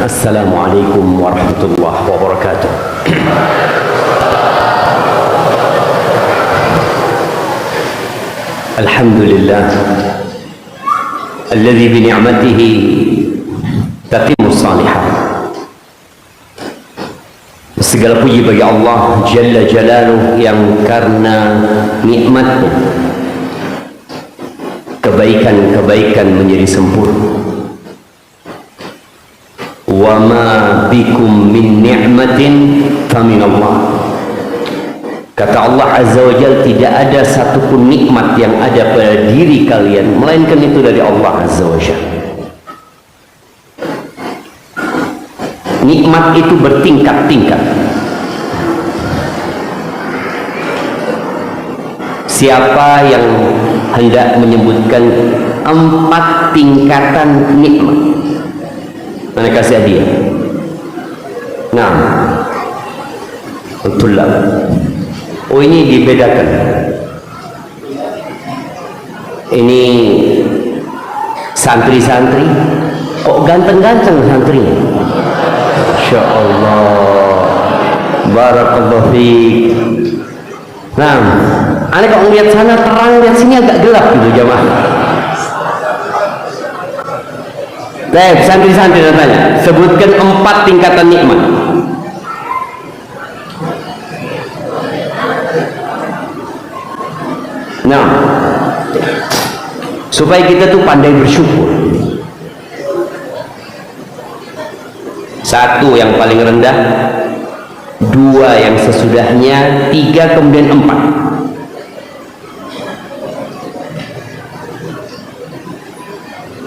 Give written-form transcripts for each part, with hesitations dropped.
Assalamualaikum warahmatullahi wabarakatuh. Alhamdulillah alladzi bi ni'matihi tatimmu shalihat. Segala puji bagi Allah Jalla Jalaluh yang karena nikmatnya kebaikan-kebaikan menjadi sempurna. Wa ma bikum min ni'matin faminallah. Kata Allah Azza wa Jalla, tidak ada satupun nikmat yang ada pada diri kalian melainkan itu dari Allah Azza wa Jalla. Nikmat itu bertingkat-tingkat. Siapa yang hendak menyebutkan 4 tingkatan nikmat, mana kasih hadiah? Nah, betullah. Oh, ini dibedakan. Ini santri-santri. Oh, ganteng-ganteng santri. Masya Allah, barakallahu fiik. Nah, aneh kalau ngeliat sana terang, lihat sini agak gelap gitu jamaah. Baik, santri-santri tanya, sebutkan 4 tingkatan nikmat. Nah, supaya kita tuh pandai bersyukur. 1 yang paling rendah, 2 yang sesudahnya, 3 kemudian 4.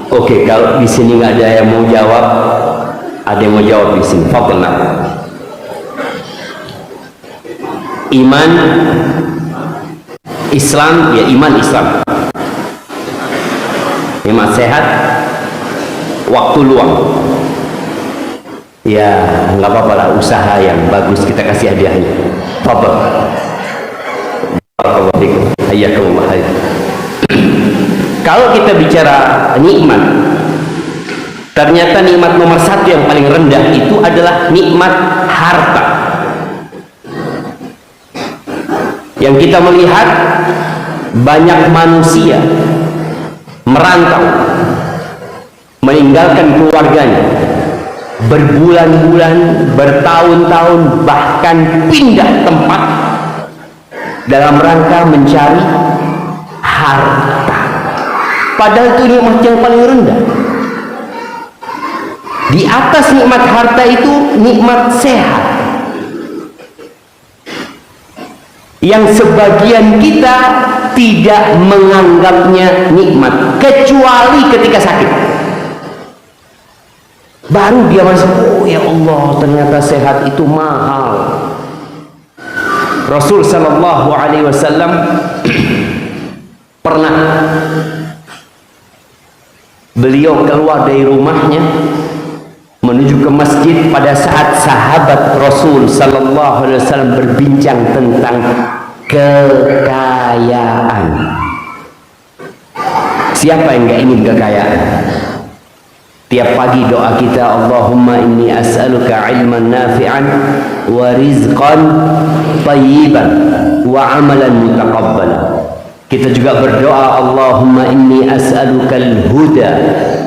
Oke, kalau di sini nggak ada yang mau jawab, ada yang mau jawab di sini. Fadlan. Iman, Islam, ya iman Islam. Iman sehat, waktu luang. Ya, nggak apa-apa lah, usaha yang bagus kita kasih hadiahnya. Fadlan. Barakallahu fikum. Hayyakumullah. Kalau kita bicara nikmat, ternyata nikmat nomor 1 yang paling rendah itu adalah nikmat harta. Yang kita melihat banyak manusia merantau, meninggalkan keluarganya, berbulan-bulan, bertahun-tahun, bahkan pindah tempat dalam rangka mencari harta. Padahal itu nikmat yang paling rendah. Di atas nikmat harta itu nikmat sehat, yang sebagian kita tidak menganggapnya nikmat kecuali ketika sakit. Baru dia masuk, oh ya Allah, ternyata sehat itu mahal. Rasul sallallahu alaihi wasallam pernah beliau keluar dari rumahnya menuju ke masjid pada saat sahabat Rasul sallallahu alaihi wasallam berbincang tentang kekayaan. Siapa yang enggak ingin kekayaan? Tiap pagi doa kita, Allahumma inni as'aluka ilman nafi'an wa rizqan thayyiban wa amalan mutaqabbalan. Kita juga berdoa, Allahumma inni as'aluka al-huda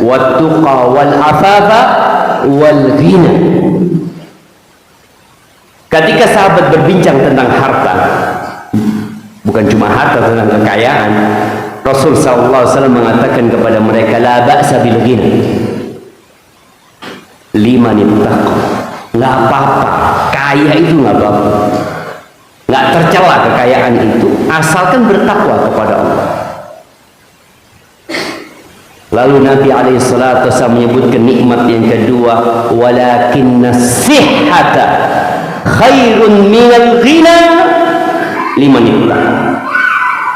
wat-tuqa wal-afafa wal-ghina. Ketika sahabat berbincang tentang harta, bukan cuma harta, tentang kekayaan, Rasul sallallahu alaihi wasallam mengatakan kepada mereka, la ba'sa bil ghina liman ittaqa. Enggak apa-apa, kaya itu enggak apa-apa. Nggak tercela kekayaan itu, asalkan bertakwa kepada Allah. Lalu Nabi alaihissalatu wassalam menyebutkan nikmat yang kedua, walakinna sihhata khairun minal ghina liman ittaqa.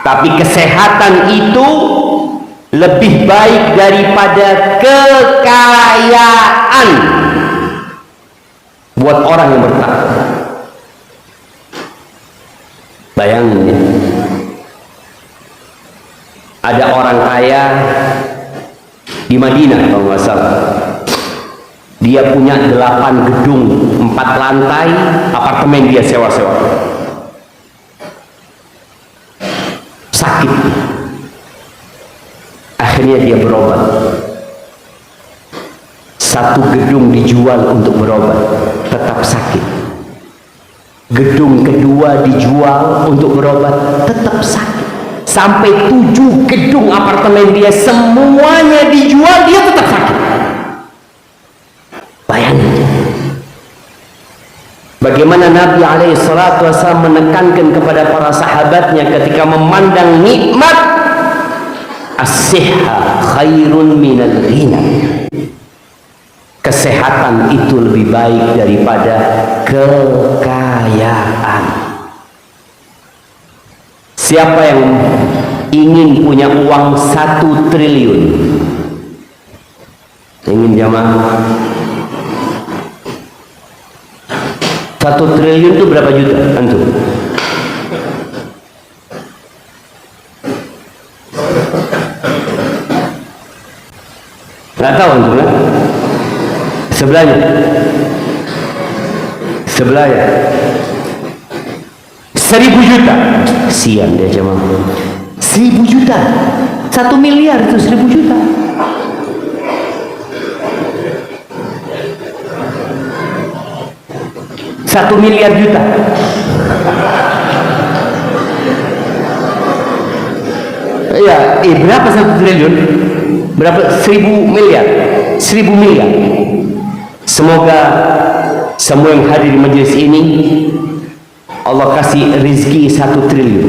Tapi kesehatan itu lebih baik daripada kekayaan buat orang yang bertakwa. Bayangin ya, ada orang kaya di Madinah kalau nggak salah, Dia punya 8 gedung, 4 lantai, apartemen dia sewa-sewa. Sakit. Akhirnya dia berobat. Satu gedung dijual untuk berobat, tetap sakit. Gedung kedua dijual untuk berobat, tetap sakit. Sampai 7 gedung apartemen dia semuanya dijual, dia tetap sakit. Bayangin bagaimana Nabi SAW menekankan kepada para sahabatnya ketika memandang nikmat, as-sihha khairun minal ghina. Kesehatan itu lebih baik daripada kekayaan. Siapa yang ingin punya uang 1 triliun? Ingin jamaah? 1 triliun itu berapa juta? Antum? Nggak tahu antum kan? Sebelahnya 1.000 juta. Sian dia jemaah. 1.000 juta. 1 miliar itu 1.000 juta. Satu miliar juta. Ya, berapa 1 triliun? Berapa? 1.000 miliar. 1.000 miliar. Semoga semua yang hadir di majelis ini Allah kasih rezeki 1 triliun.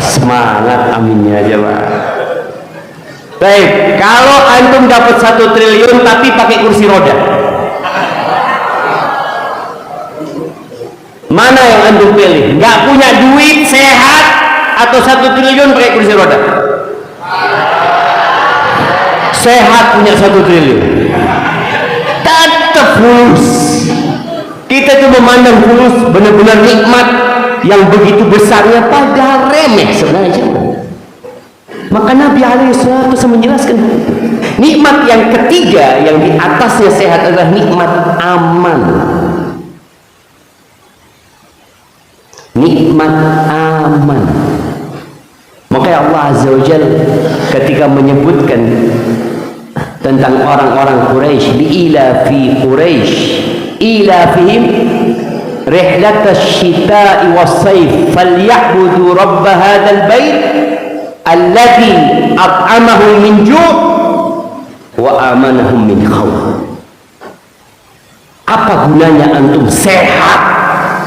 Semangat, aminnya aja Pak. Baik, kalau antum dapat 1 triliun tapi pakai kursi roda, mana yang antum pilih? Nggak punya duit, sehat, atau 1 triliun pakai kursi roda? Sehat punya 1 triliun. Tetap fulus. Kita tuh memandang fulus benar-benar nikmat yang begitu besarnya, padahal remeh sebenarnya. Maka Nabi SAW menjelaskan nikmat yang ketiga yang di atasnya sehat adalah nikmat aman. Nikmat aman. Maka Allah Azza wa Jalla ketika menyebutkan tentang orang-orang Quraisy, ila fi Quraisy ila fihim rihlatash shita'i was-sayf falyabudu rabb hadzal bait alladzi at'amahum min ju' wa amanahum min khauf. Apa gunanya antum sehat,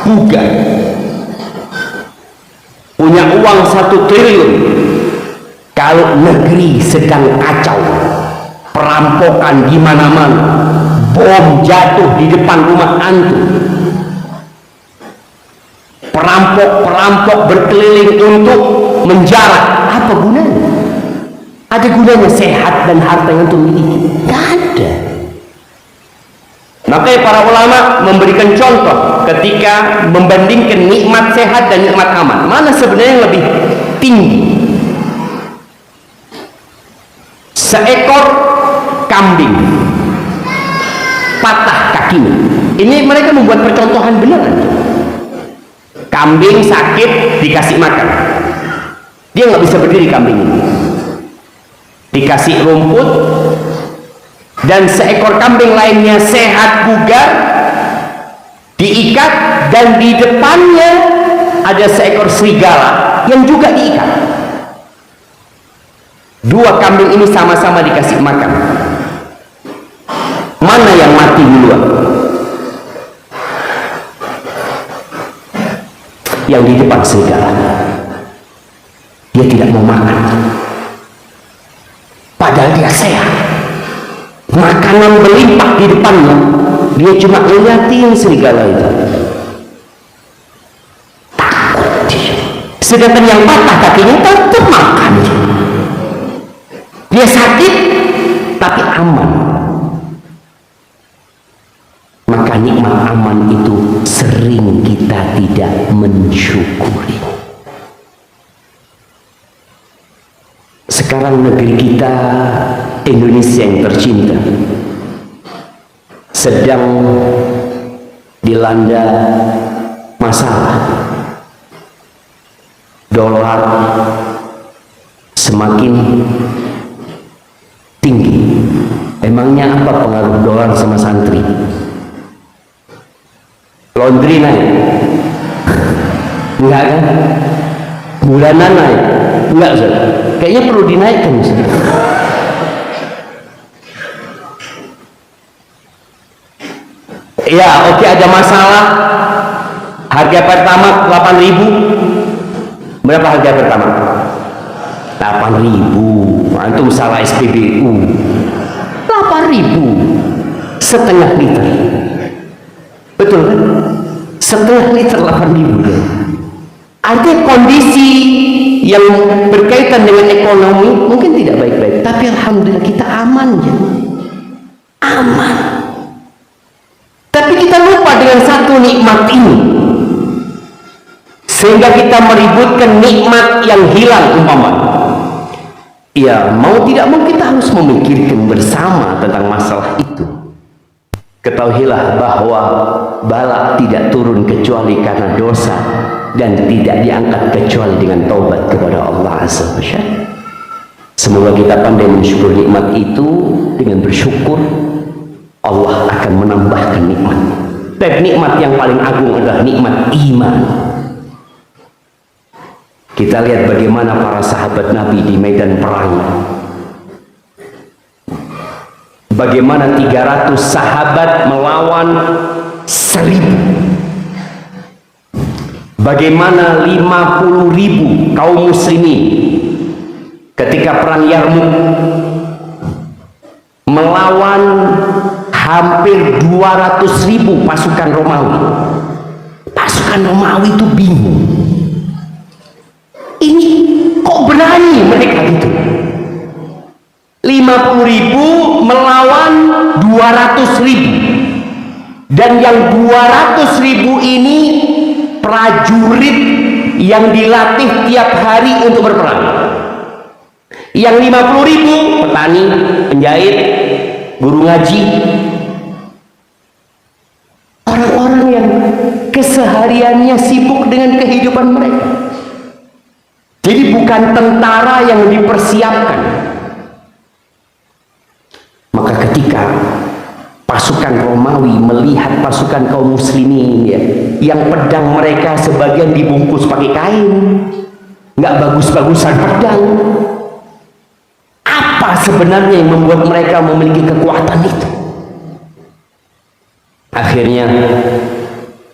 bugar, punya uang 1 triliun kalau negeri sedang kacau, perampokan di mana-mana, bom jatuh di depan rumah antum, perampok-perampok berkeliling untuk menjarah? Apa gunanya? Ada gunanya sehat dan harta yang antum miliki? Tidak ada. Makanya para ulama memberikan contoh ketika membandingkan nikmat sehat dan nikmat aman, mana sebenarnya yang lebih tinggi? Seekor kambing patah kakinya, ini mereka membuat percontohan beneran. Kambing sakit, dikasih makan, dia nggak bisa berdiri kambing ini, dikasih rumput. Dan seekor kambing lainnya sehat bugar, diikat, dan di depannya ada seekor serigala yang juga diikat. 2 kambing ini sama-sama dikasih makan. Mana yang mati duluan? Yang di depan serigala. Dia tidak mau makan, padahal dia sehat, makanan berlimpah di depannya, dia cuma ngeliatin serigala itu, takut dia. Sedangkan yang patah kakinya tetap makan, dia sakit tapi aman. Maka nikmat aman itu sering kita tidak mensyukuri. Sekarang negeri kita Indonesia yang tercinta sedang dilanda masalah. Dolar semakin tinggi. Emangnya apa pengaruh dolar sama santri? Laundry naik? Enggak kan? Bulanan naik? Enggak, Ustaz. Kayaknya perlu dinaikkan, Ustaz. Ya, oke, ada masalah. Harga pertama 8.000. Berapa harga pertama? 8.000. Antum salah SPBU. 8.000 setengah liter. Betul kan? Setengah liter 8.000. Artinya kondisi yang berkaitan dengan ekonomi mungkin tidak baik-baik, tapi alhamdulillah kita aman ya. Aman. Tapi kita lupa dengan satu nikmat ini, sehingga kita meributkan nikmat yang hilang umpama. Ya, mau tidak mau kita harus memikirkan bersama tentang masalah itu. Ketahuilah bahwa bala tidak turun kecuali karena dosa dan tidak diangkat kecuali dengan taubat kepada Allah Azza wa Jalla. Semoga kita pandai mensyukur nikmat itu. Dengan bersyukur Allah akan menambahkan nikmat. Dan nikmat yang paling agung adalah nikmat iman. Kita lihat bagaimana para sahabat Nabi di medan perang. Bagaimana 300 sahabat melawan 1.000. Bagaimana 50.000 kaum muslimin ketika perang Yarmuk melawan hampir 200.000 pasukan Romawi. Pasukan Romawi itu bingung. Ini kok berani mereka gitu? 50.000 melawan 200.000, dan yang 200.000 ini prajurit yang dilatih tiap hari untuk berperang. Yang 50.000 petani, penjahit, guru ngaji, orang-orang yang kesehariannya sibuk dengan kehidupan mereka. Jadi bukan tentara yang dipersiapkan. Maka ketika pasukan Romawi melihat pasukan kaum muslimin ya, yang pedang mereka sebagian dibungkus pakai kain, nggak bagus-bagusan pedang. Apa sebenarnya yang membuat mereka memiliki kekuatan itu? Akhirnya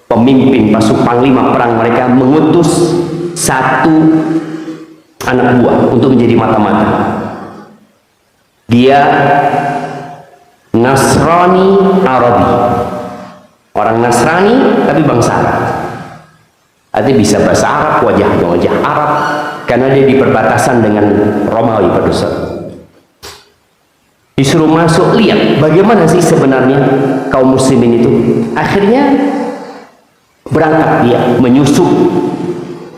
pemimpin panglima perang mereka mengutus satu anak buah untuk menjadi mata-mata. Dia Nasrani Arabi, orang Nasrani tapi bangsa Arab. Artinya bisa bahasa Arab, wajahnya wajah Arab, karena dia di perbatasan dengan Romawi pada saat. Disuruh masuk, lihat bagaimana sih sebenarnya kaum muslimin itu. Akhirnya berangkat dia menyusup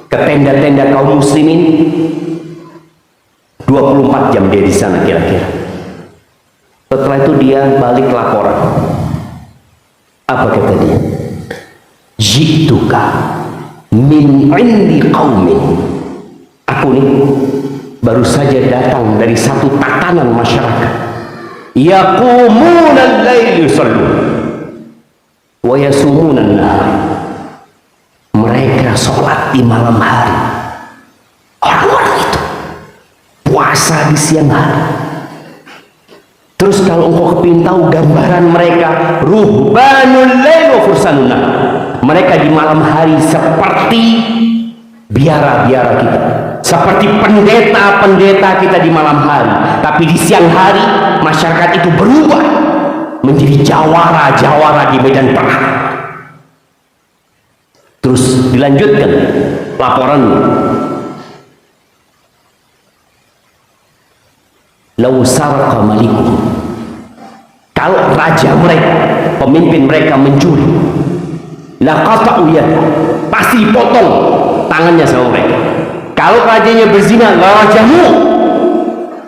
ke tenda-tenda kaum muslimin. 24 jam dia di sana kira-kira. Setelah itu dia balik laporan. Apa kata dia? Jituka min indi qaumin. Aku nih baru saja datang dari satu tatanan masyarakat. Yaqumuna al-lail yusallun wa yasumuna an-nahar. Mereka sholat di malam hari. Orang-orang itu puasa di siang hari. Terus kalau engkau kepingin tahu gambaran mereka, ruhbanul lail wa fursanun nahar. Mereka di malam hari seperti biara-biara kita, seperti pendeta-pendeta kita di malam hari. Tapi di siang hari masyarakat itu berubah menjadi jawara-jawara di medan perang. Terus dilanjutkan laporannya. Lau sarqa malikum, kalau raja mereka, pemimpin mereka mencuri, laqata'u yadahu, pasti dipotong tangannya sama mereka. Kalau rajanya berzina, la rajamu,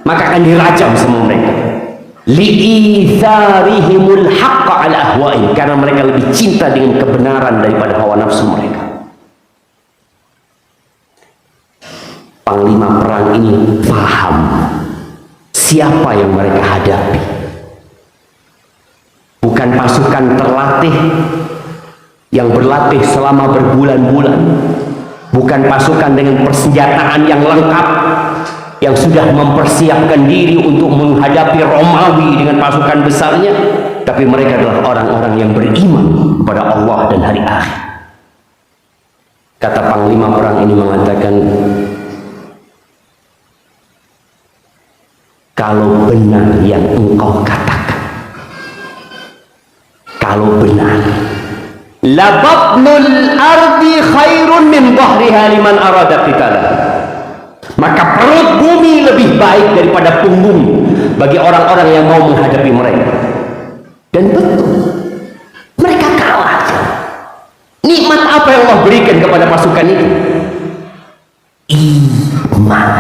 maka akan dirajam sama mereka. li'itharihimul haqqa ala ahwa'in, karena mereka lebih cinta dengan kebenaran daripada hawa nafsu mereka. Panglima perang ini paham siapa yang mereka hadapi. Bukan pasukan terlatih yang berlatih selama berbulan-bulan, bukan pasukan dengan persenjataan yang lengkap yang sudah mempersiapkan diri untuk menghadapi Romawi dengan pasukan besarnya, tapi mereka adalah orang-orang yang beriman kepada Allah dan hari akhir. Kata panglima perang ini mengatakan, kalau benar yang engkau katakan, kalau benar, la batnul ardi khairun min dhahriha liman arada qitalah, maka perut bumi lebih baik daripada punggung bagi orang-orang yang mau menghadapi mereka. Dan betul, mereka kalah. Nikmat apa yang Allah berikan kepada pasukan itu? Iman.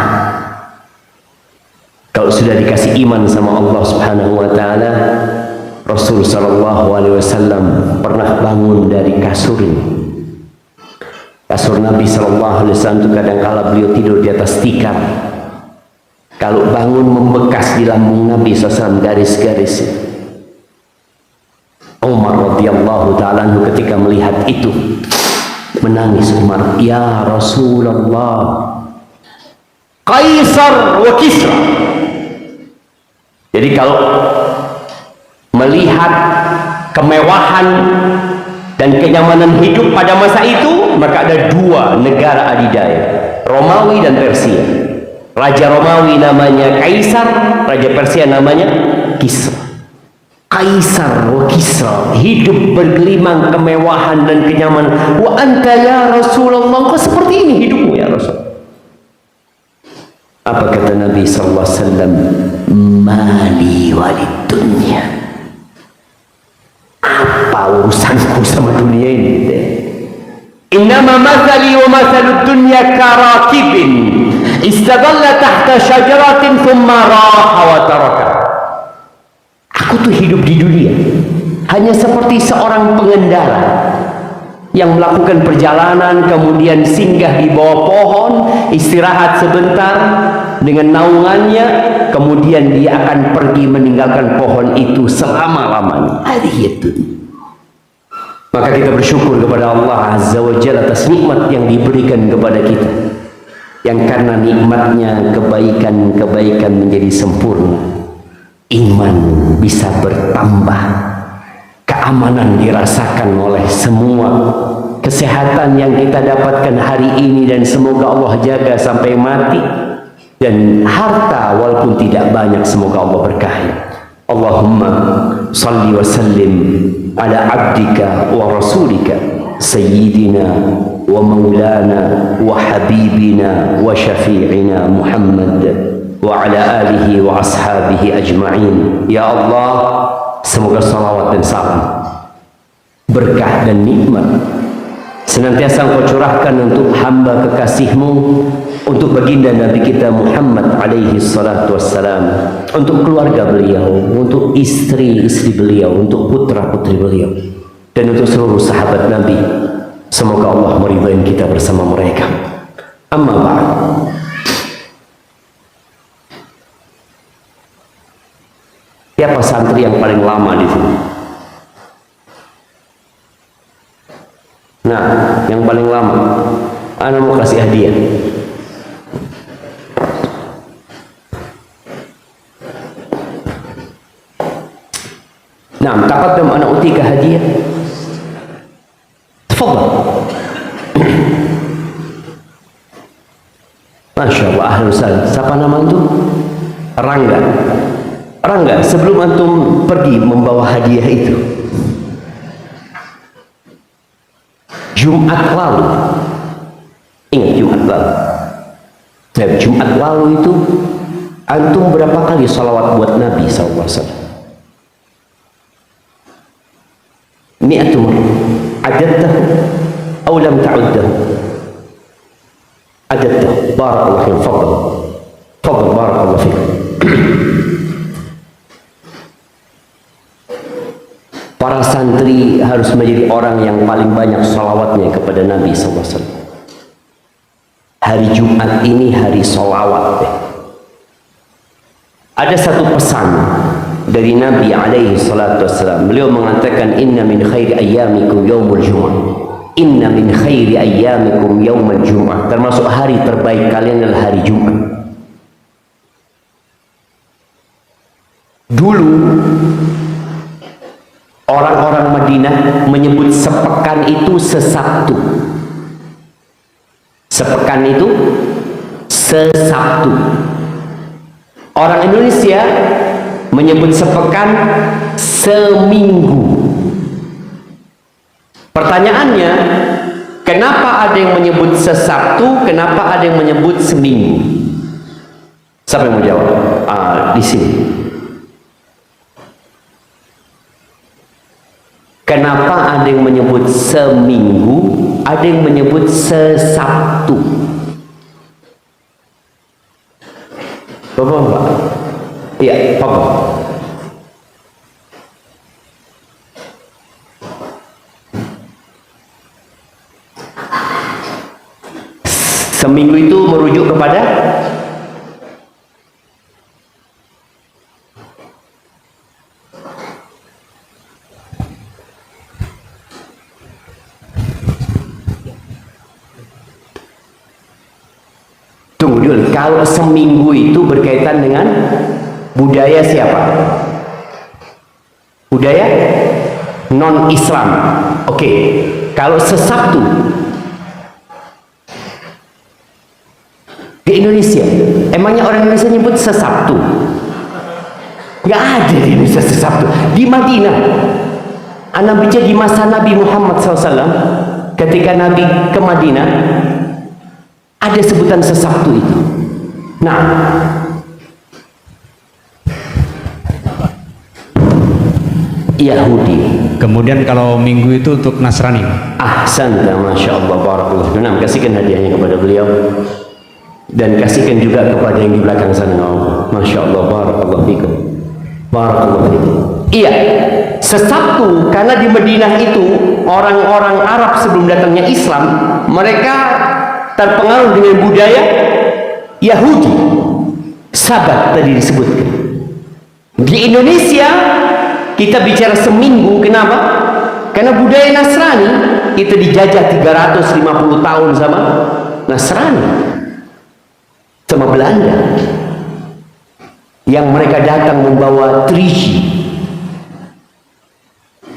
Kalau sudah dikasih iman sama Allah Subhanahu wa taala, Rasul sallallahu alaihi wasallam pernah bangun dari kasurnya. Kasur Nabi sallallahu alaihi wasallam itu kadang-kala beliau tidur di atas tikar. Kalau bangun membekas di lambung Nabi SAW garis-garis. Umar radhiyallahu taala ketika melihat itu menangis. Umar, ya Rasulullah, Kaisar wa Kisra. Jadi kalau melihat kemewahan dan kenyamanan hidup pada masa itu, maka ada dua negara adidaya, Romawi dan Persia. Raja Romawi namanya Kaisar, Raja Persia namanya Kisra. Kaisar wa Kisra hidup bergelimang kemewahan dan kenyamanan. Wa anta ya Rasulullah, kok seperti ini hidupmu ya Rasul? Apa kata Nabi sallallahu alaihi wasallam? Mali walid dunya. Apa urusanku sama dunia ini? Innama mathali wa mathalud dunya karakibin istadalla tahta syajaratin thumma raha wa taraka. Aku tuh hidup di dunia hanya seperti seorang pengendara yang melakukan perjalanan kemudian singgah di bawah pohon, istirahat sebentar dengan naungannya, kemudian dia akan pergi meninggalkan pohon itu selama-lamanya. Maka kita bersyukur kepada Allah Azza wa Jalla atas nikmat yang diberikan kepada kita, yang karena nikmatnya kebaikan-kebaikan menjadi sempurna, iman bisa bertambah, keamanan dirasakan oleh semua, kesehatan yang kita dapatkan hari ini dan semoga Allah jaga sampai mati, dan harta walaupun tidak banyak semoga Allah berkahi. Allahumma salli wa sallim ala abdika wa rasulika sayyidina wa maulana wa habibina wa syafi'ina Muhammad wa ala alihi wa ashabihi ajma'in. Ya Allah, semoga salawat dan salam, berkah dan nikmat senantiasa Engkau curahkan untuk hamba kekasih-Mu, untuk baginda Nabi kita Muhammad alaihi salatu wassalam, untuk keluarga beliau, untuk istri-istri beliau, untuk putra-putri beliau, dan untuk seluruh sahabat Nabi. Semoga Allah meridai kita bersama mereka. Amma ba'd. Siapa santri yang paling lama di sini? Nah, yang paling lama, ana mau kasih hadiah. Nah, taqaddam ana utika hadiah. Tafadhal. Masya Allah, ahlan wasahlan. Siapa nama antum? Rangga. Rangga, sebelum antum pergi membawa hadiah itu, Jumat lalu, ingat Jumat lalu, Jumat lalu itu antum berapa kali salawat buat Nabi SAW? Mi'atu marrah. Adadtahu aw lam ta'uddahu? Adadtahu. Barakallahu fiik. Fadhal. Fadhal, barakallahu fiik. para santri harus menjadi orang yang paling banyak sholawatnya kepada Nabi SAW. Hari Jumat ini hari sholawat. Ada satu pesan dari Nabi alaihi salatu wassalam. Beliau mengatakan, inna min khairi ayyamikum yaumul jum'ah. Inna min khairi ayyamikum yaumul jum'ah. Termasuk hari terbaik kalian adalah hari Jumat. Dulu orang-orang Madinah menyebut sepekan itu sesabtu. Sepekan itu sesabtu. Orang Indonesia menyebut sepekan seminggu. Pertanyaannya, kenapa ada yang menyebut sesabtu, kenapa ada yang menyebut seminggu? Siapa yang mau jawab? Di sini. Kenapa ada yang menyebut seminggu, ada yang menyebut sesabtu? Bapak-bapak? Iya, Bapak. Seminggu itu merujuk kepada tunggu dulu, kalau seminggu itu berkaitan dengan budaya siapa? Budaya non-Islam. Oke. Kalau sesabtu di Indonesia, emangnya orang Indonesia nyebut sesabtu? Nggak ada di Indonesia sesabtu. Di Madinah, Anda bicara di masa Nabi Muhammad SAW, ketika Nabi ke Madinah, ada sebutan sesabtu itu. Nah, Yahudi. Kemudian kalau minggu itu untuk Nasrani. Ahsanta, Masya Allah, barakallah. Nah, kasihkan hadiahnya kepada beliau. Dan kasihkan juga kepada yang di belakang sana. Masya Allah, barakallah fikum. Barakallah fikum. Iya, sesabtu karena di Madinah itu orang-orang Arab sebelum datangnya Islam, mereka terpengaruh dengan budaya Yahudi. Sabat tadi disebutkan. Di Indonesia kita bicara seminggu, kenapa? Karena budaya Nasrani, kita dijajah 350 tahun sama Nasrani, sama Belanda, yang mereka datang membawa triji.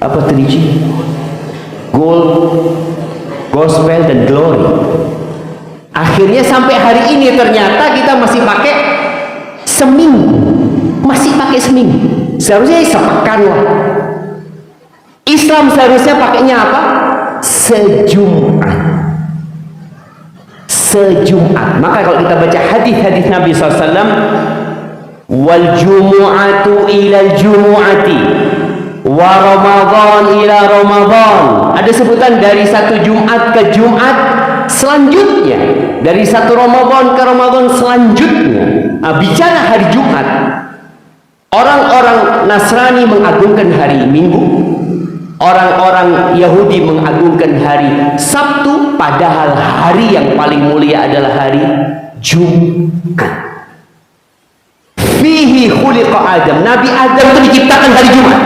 Apa triji? Gold, gospel, dan glory. Akhirnya sampai hari ini ternyata kita masih pakai seminggu, masih pakai seminggu. Seharusnya sepekan lah. Islam seharusnya pakainya apa? Sejumat. Sejumat. Maka kalau kita baca hadis-hadis Nabi SAW, wal jumu'atu ilal jumu'ati wa ramadhan ila ramadhan. Ada sebutan dari satu Jumat ke Jumat selanjutnya, dari satu Ramadan ke Ramadan selanjutnya. Bicara hari Jumat, orang-orang Nasrani mengagungkan hari Minggu, orang-orang Yahudi mengagungkan hari Sabtu, padahal hari yang paling mulia adalah hari Jumat. Fihi khuliqa Adam. Nabi Adam itu diciptakan hari Jumat.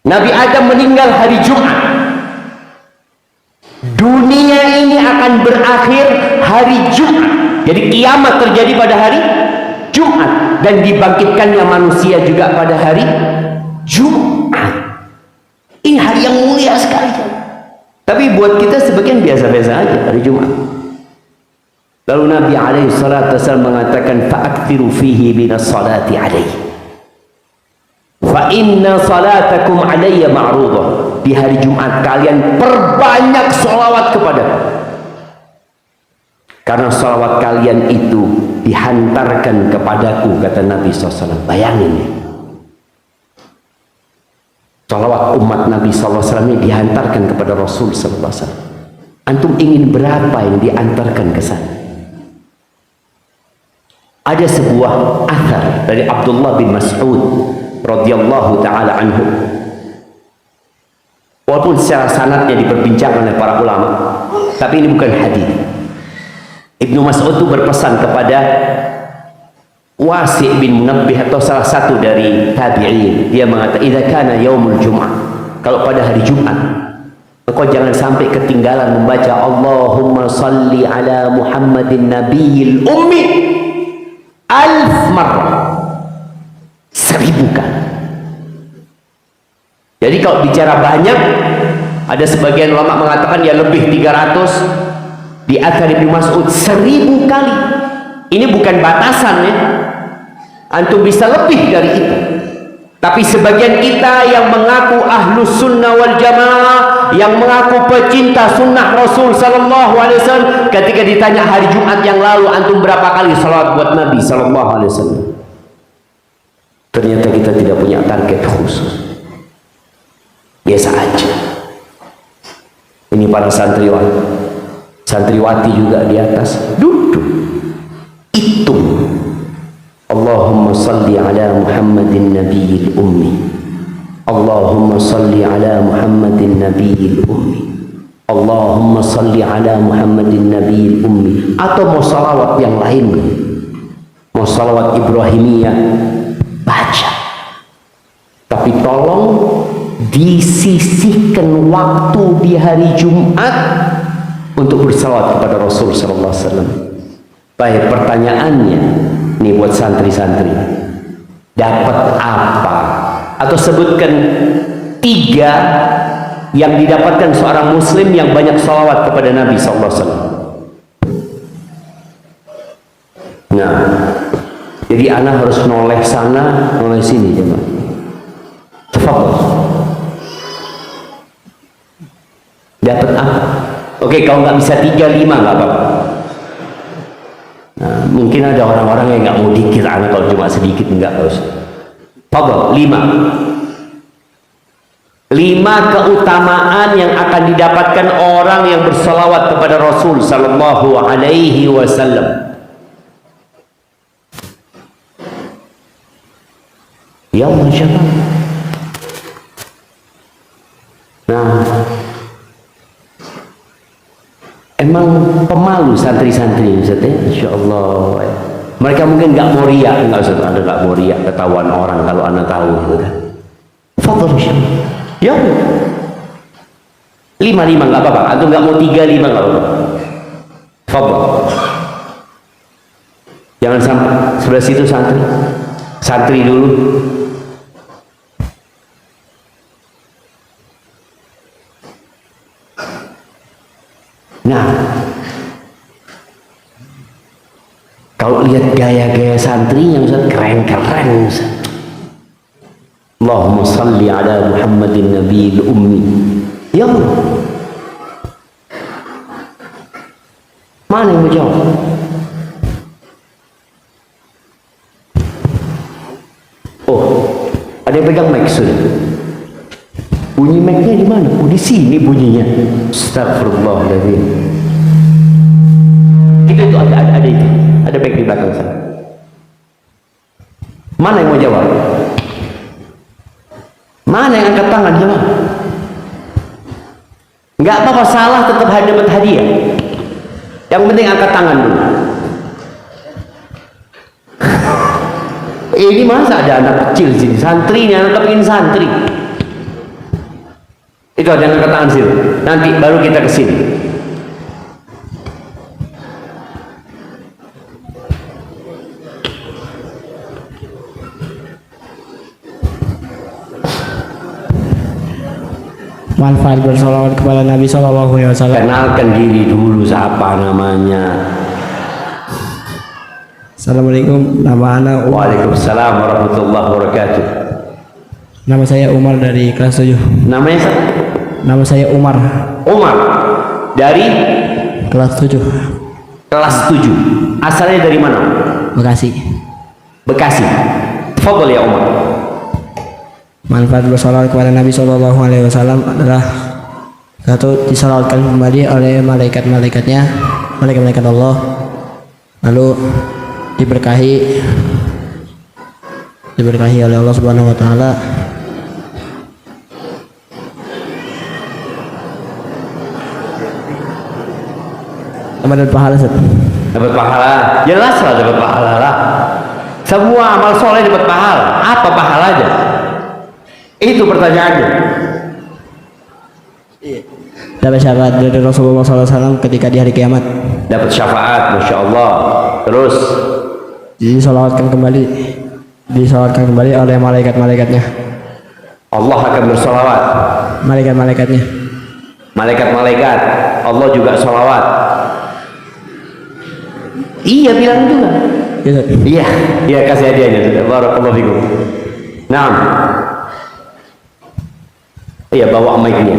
Nabi Adam meninggal hari Jumat. Dunia ini akan berakhir hari Jumat. Jadi kiamat terjadi pada hari Jumat, dan dibangkitkannya manusia juga pada hari Jumat. Ini hari yang mulia sekali. Tapi buat kita sebagian biasa-biasa aja hari Jumat. Lalu Nabi alaihi salatu wasallam mengatakan, fa'aktiru fihi minas salati alaihi, fa inna salatakum alayya ma'rudah. Di hari Jumat kalian perbanyak sholawat kepadaku, karena sholawat kalian itu dihantarkan kepadaku, kata Nabi SAW. Bayangin ya, sholawat umat Nabi SAW ini dihantarkan kepada Rasul SAW. Antum ingin berapa yang diantarkan ke sana? Ada sebuah athar dari Abdullah bin Mas'ud radhiyallahu ta'ala anhu. Walaupun secara sanadnya diperbincangkan oleh para ulama, tapi ini bukan hadis. Ibnu Mas'ud itu berpesan kepada Wasi' bin Munabbih atau salah satu dari tabi'in. Dia mengatakan, "Idza kana yaumul Jum'ah," kalau pada hari Jumat, engkau jangan sampai ketinggalan membaca Allahumma salli ala Muhammadin nabiyil ummi alf marrah, 1000 kali. Jadi kalau bicara banyak, ada sebagian ulama mengatakan ya lebih 300. Di athar Ibnu Mas'ud 1000 kali. Ini bukan batasan ya, antum bisa lebih dari itu. Tapi sebagian kita yang mengaku ahlus sunnah wal jamaah, yang mengaku pecinta sunnah Rasul sallallahu alaihi wasallam, ketika ditanya hari Jumat yang lalu antum berapa kali salawat buat Nabi sallallahu alaihi wasallam, ternyata kita tidak punya target khusus, biasa aja. Ini para santriwati juga di atas duduk itu Allahumma salli ala Muhammadin nabiyil ummi, Allahumma salli ala Muhammadin nabiyil ummi, Allahumma salli ala Muhammadin nabiyil ummi. Atau mau salawat yang lain, mau salawat Ibrahimiyah, baca. Tapi tolong disisihkan waktu di hari Jumat untuk bersalawat kepada Rasul sallallahu alaihi wasallam. Baik, pertanyaannya nih buat santri-santri, dapat apa? Atau sebutkan 3 yang didapatkan seorang muslim yang banyak salawat kepada Nabi sallallahu alaihi wasallam. Nah, jadi anak harus noleh sana, noleh sini, jemaah. Tafadhol. Dapat apa? Oke, kalau nggak bisa 3, 5 nggak apa-apa. Nah, mungkin ada orang-orang yang nggak mau dikir anak kalau cuma sedikit, nggak harus. Fadhol, 5 keutamaan yang akan didapatkan orang yang bersalawat kepada Rasul sallallahu alaihi wasallam. Ya Allah, siapa? Nah, emang pemalu santri-santri Ustaz ya, insyaallah. Mereka mungkin nggak mau riak, nggak Ustaz, ada nggak mau riak ketahuan orang kalau anak tahu gitu kan. Fadhol insyaallah. Ya, 5 nggak apa-apa. Atau nggak mau 3, 5 nggak apa-apa. Fadhol. Jangan sampai sebelah situ santri dulu. Nah, kalau lihat gaya-gaya santrinya Ustaz, keren-keren Ustaz. Allahumma salli ala Muhammadin nabiyil ummi. Ya Allah, mana yang menjawab? Oh, ada yang pegang mic sudah. Bunyi mic-nya di mana? Oh, di sini bunyinya. Astagfirullahaladzim. Itu ada itu. Ada mic di belakang sana. Mana yang mau jawab? Mana yang angkat tangan jawab? Enggak apa-apa, salah tetap dapat hadiah. Yang penting angkat tangan dulu. Ini masa ada anak kecil sini, santri ini, anak kepingin santri. Itu ada yang angkat tangan sini. Nanti baru kita ke sini. Manfaat bersalawat kepada Nabi Sallallahu Alaihi Wasallam. Kenalkan diri dulu, siapa namanya? Assalamualaikum, nama ana Umar. Waalaikumsalam warahmatullahi wabarakatuh. Nama saya Umar dari kelas 7. Namanya siapa? Nama saya Umar Umar dari kelas 7, kelas 7. Asalnya dari mana? Bekasi. Bekasi. Fadhol ya Umar. Manfaat bersalawat kepada Nabi Sallallahu Alaihi Wasallam adalah satu, disalawatkan kembali oleh malaikat-malaikatnya, malaikat-malaikat Allah, lalu diberkahi oleh Allah Subhanahu Wa Taala, Apa dapat pahala Ustaz? Dapat pahala, jelas lah dapat pahala lah. Semua amal soleh dapat pahala. Apa pahalanya? Itu pertanyaannya. Dapat syafaat dari Rasulullah SAW ketika di hari kiamat. Dapat syafaat, masya Allah. Terus Disolawatkan kembali oleh malaikat-malaikatnya. Allah akan bersolawat. Malaikat-malaikatnya. Malaikat-malaikat, Allah juga solawat. Iya bilang juga. Ya, Ustaz. Iya kasih hadiahnya sudah. Barakallahu fikum. Naam. Iya bawa mic-nya.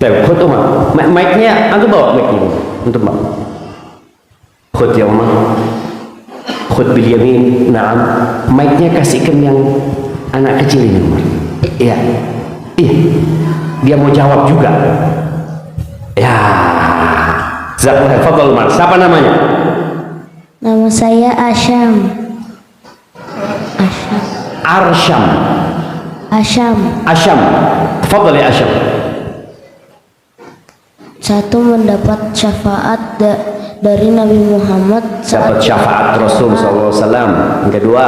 Khut Umar, mic-nya antum bawa mic-nya untuk bawa. Khut ya Umar. Khut bil yamin. Naam. Mic-nya kasihkan yang anak kecil ini Umar. Iya. Iya. Dia mau jawab juga. Ya. Zakat fadal Umar. Siapa namanya? Nama saya Asyam. Arsyam. Asyam. Asyam. Fadal ya Asyam. Satu, mendapat syafaat dari Nabi Muhammad Dapat saat syafaat Rasul SAW. Yang kedua,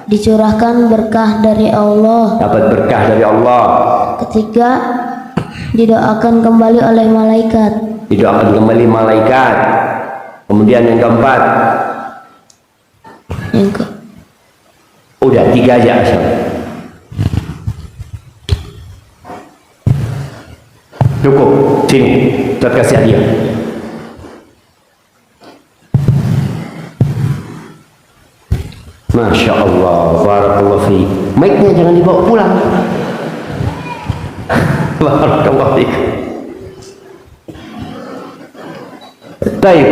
dicurahkan berkah dari Allah. dapat berkah dari Allah. Ketiga, didoakan kembali oleh malaikat. Didoakan kembali malaikat. Kemudian yang keempat, udah 3 aja Asyam. Cukup, sini, kita kasih hadiah. Masya Allah, barakallahu fiik. Mic-nya jangan dibawa pulang. Barakallahu fiik. Baik.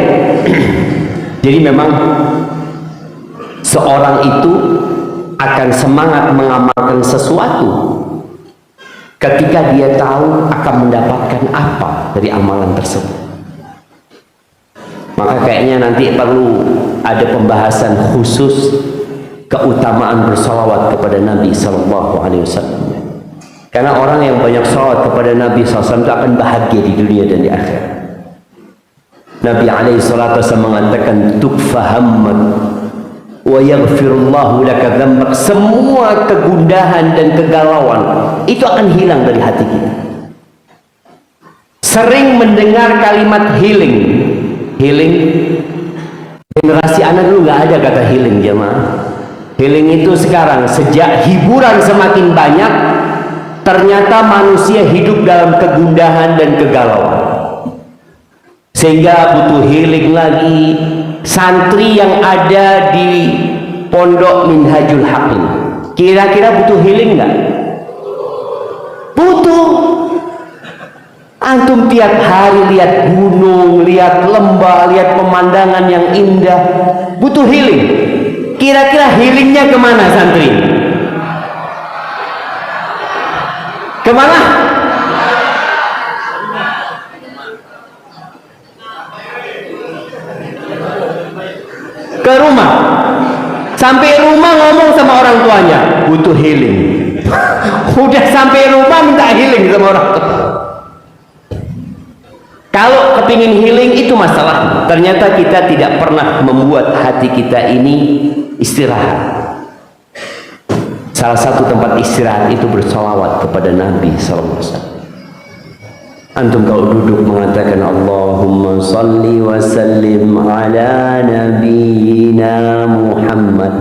Jadi memang seorang itu akan semangat mengamalkan sesuatu ketika dia tahu akan mendapatkan apa dari amalan tersebut. Maka kayaknya nanti perlu ada pembahasan khusus keutamaan bersalawat kepada Nabi Sallallahu Alaihi Wasallam. Karena orang yang banyak salawat kepada Nabi SAW itu akan bahagia di dunia dan di akhirat. Nabi Alaihi Wasallam mengatakan tukfahammat wa yaghfirullahu laka dzambak. Semua kegundahan dan kegalauan itu akan hilang dari hati kita. Sering mendengar kalimat healing. Generasi anak dulu nggak ada kata healing, jemaah. Healing itu sekarang sejak hiburan semakin banyak, ternyata manusia hidup dalam kegundahan dan kegalauan, sehingga butuh healing lagi. Santri yang ada di Pondok Minhajul Hakim kira-kira butuh healing nggak? Butuh. Antum tiap hari lihat gunung, lihat lembah, lihat pemandangan yang indah, butuh healing. Kira-kira healingnya kemana santri? Kemana? Ke rumah. Sampai rumah ngomong sama orang tuanya, butuh healing. Udah sampai rumah minta healing sama orang tua. Kalau kepingin healing itu masalah. Ternyata kita tidak pernah membuat hati kita ini istirahat. Salah satu tempat istirahat itu bersolawat kepada Nabi SAW. Antum kalau duduk mengatakan Allahumma salli wa sallim ala nabiyyina Muhammad,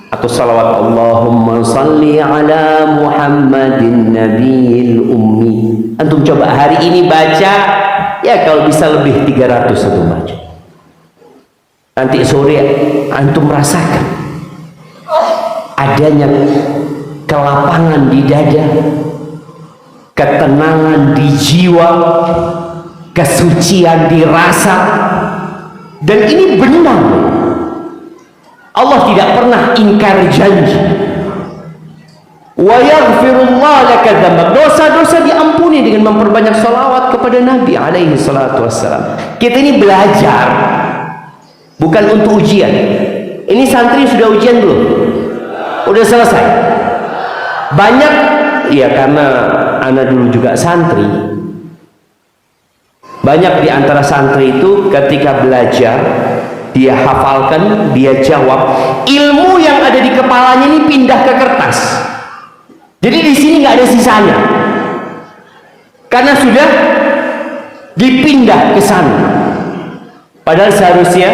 atau salawat Allahumma salli ala Muhammadin nabiyil ummi. Antum coba hari ini baca, ya kalau bisa lebih 300 antum baca. Nanti sore antum rasakan adanya kelapangan di dada, ketenangan di jiwa, kesucian di rasa. Dan ini benar, Allah tidak pernah ingkar janji. Wa yaghfirullah laka dzambak. Dosa-dosa diampuni dengan memperbanyak salawat kepada Nabi alaihi salatu wassalam. Kita ini belajar, bukan untuk ujian. Ini santri sudah ujian belum? Udah selesai? Banyak, ya karena anak dulu juga santri. Banyak di antara santri itu ketika belajar, dia hafalkan, dia jawab, ilmu yang ada di kepalanya ini pindah ke kertas. Jadi di sini nggak ada sisanya, karena sudah dipindah ke sana. Padahal seharusnya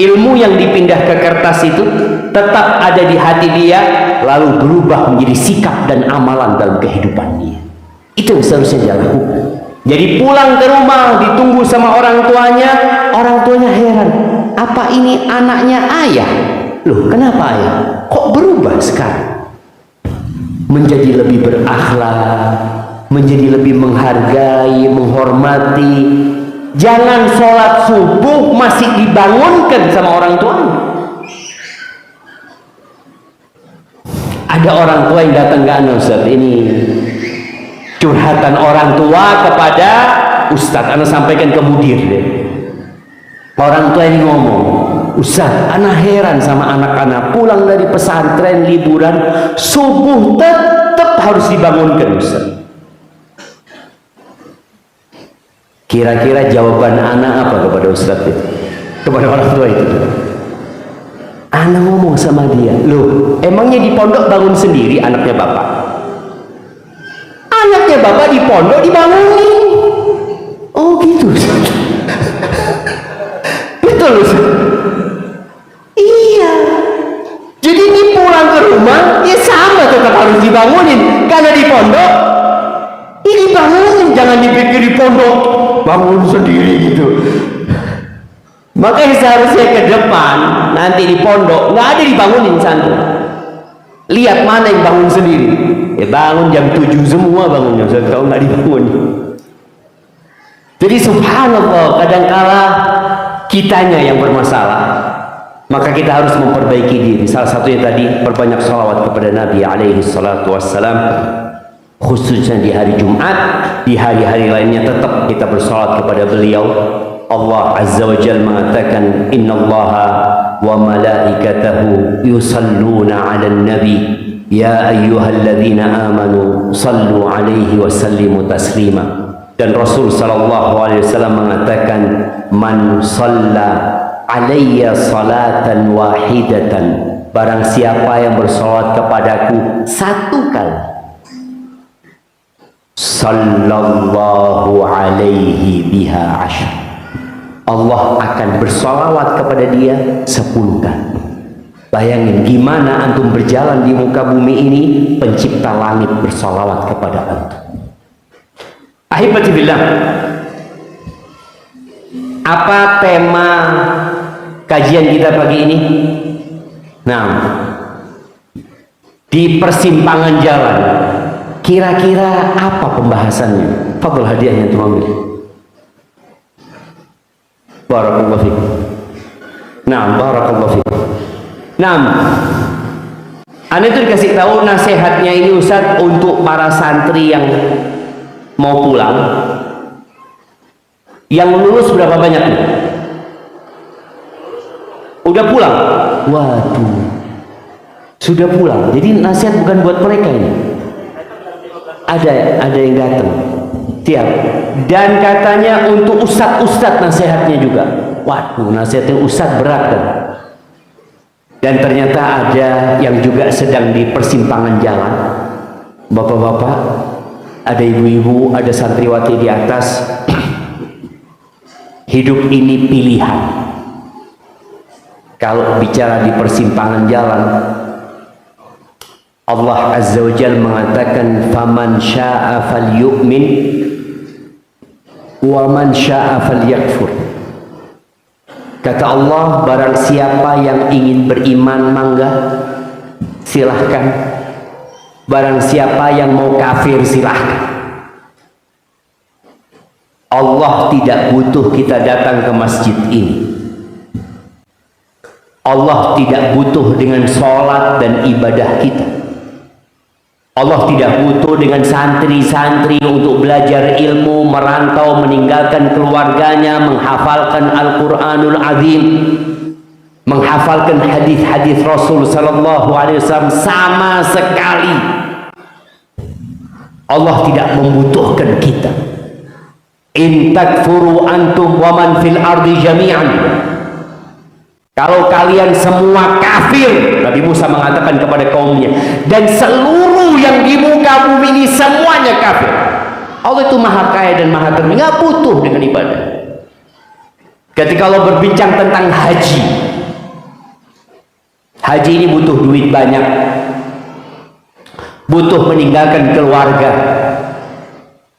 ilmu yang dipindah ke kertas itu tetap ada di hati dia, lalu berubah menjadi sikap dan amalan dalam kehidupan dia. Itu yang seharusnya dia lakukan. Jadi pulang ke rumah ditunggu sama orang tuanya heran, apa ini anaknya ayah? Loh, kenapa ayah? Kok berubah sekarang? Menjadi lebih berakhlak, menjadi lebih menghargai, menghormati. Jangan sholat subuh masih dibangunkan sama orang tuanya. Ada orang tua yang datang ke ana, Ustaz, ini curhatan orang tua kepada Ustaz, ana sampaikan ke mudir deh. Orang tua ini ngomong, Ustaz, ana heran sama anak-anak pulang dari pesantren liburan subuh tetap harus dibangunkan, Ustaz. Kira-kira jawaban anak apa kepada Ustaz itu? Kepada orang tua itu? Anak ngomong sama dia, loh, emangnya di pondok bangun sendiri anaknya bapak? Anaknya bapak di pondok dibangunin. Oh gitu. Betul, Ustaz. Iya. Jadi ini pulang ke rumah, ya sama tetap harus dibangunin. Karena di pondok ini bangunin, jangan dipikir di pondok bangun sendiri gitu. Makanya seharusnya ke depan nanti di pondok nggak ada dibangunin santri. Lihat mana yang bangun sendiri. Ya bangun jam 7 semua bangunnya, kalau nggak dibangun. Jadi subhanallah, kadangkala kitanya yang bermasalah, maka kita harus memperbaiki diri. Salah satunya tadi perbanyak salawat kepada Nabi alaihi salatu wassalam, khususnya di hari Jumat. Di hari-hari lainnya tetap kita bersalawat kepada beliau. Allah azza wa jalla mengatakan, innallaha wa malaikatahu yusalluna 'alan nabi ya ayyuhalladzina amanu sallu 'alaihi wa sallimu taslima. Dan Rasul sallallahu alaihi wasallam mengatakan, man shalla 'alayya salatan wahidatan, barang siapa yang bersalawat kepadaku satu kali, sallallahu alaihi biha asyr, Allah akan bersalawat kepada dia 10 kali. Bayangin gimana antum berjalan di muka bumi ini, pencipta langit bersalawat kepada antum. Ahibati billah, apa tema kajian kita pagi ini? Nah, di persimpangan jalan, kira-kira apa pembahasannya? Fadl hadiahnya tuh ambil. Barakallahu fiik. Naam, barakallahu fiik. Naam. Anda itu dikasih tahu nasihatnya ini Ustaz untuk para santri yang mau pulang. Yang lulus berapa banyak? Udah pulang? Waduh. Sudah pulang. Jadi nasihat bukan buat mereka ini. Ada yang datang. Tiap. Dan katanya untuk ustadz nasihatnya juga. Waduh, nasihatnya ustadz berat kan. Dan ternyata ada yang juga sedang di persimpangan jalan. Bapak-bapak, ada ibu-ibu, ada santriwati di atas. Hidup ini pilihan. Kalau bicara di persimpangan jalan, Allah azza wa jalla mengatakan, faman syaa falyu'min wa man syaa falyakfur. Kata Allah, barang siapa yang ingin beriman, mangga, silahkan. Barang siapa yang mau kafir, silahkan. Allah tidak butuh kita datang ke masjid ini. Allah tidak butuh dengan sholat dan ibadah kita. Allah tidak butuh dengan santri-santri untuk belajar ilmu, merantau, meninggalkan keluarganya, menghafalkan Al-Quranul Azim. menghafalkan hadis-hadis Rasul sallallahu alaihi wasallam, sama sekali Allah tidak membutuhkan kita. In takfuru antum wa man fil ardi jami'an. Kalau kalian semua kafir, Nabi Musa mengatakan kepada kaumnya, dan seluruh yang di muka bumi ini semuanya kafir. Allah itu maha kaya dan maha terbaik, nggak butuh dengan ibadah. Ketika Allah berbincang tentang haji, haji ini butuh duit banyak, butuh meninggalkan keluarga,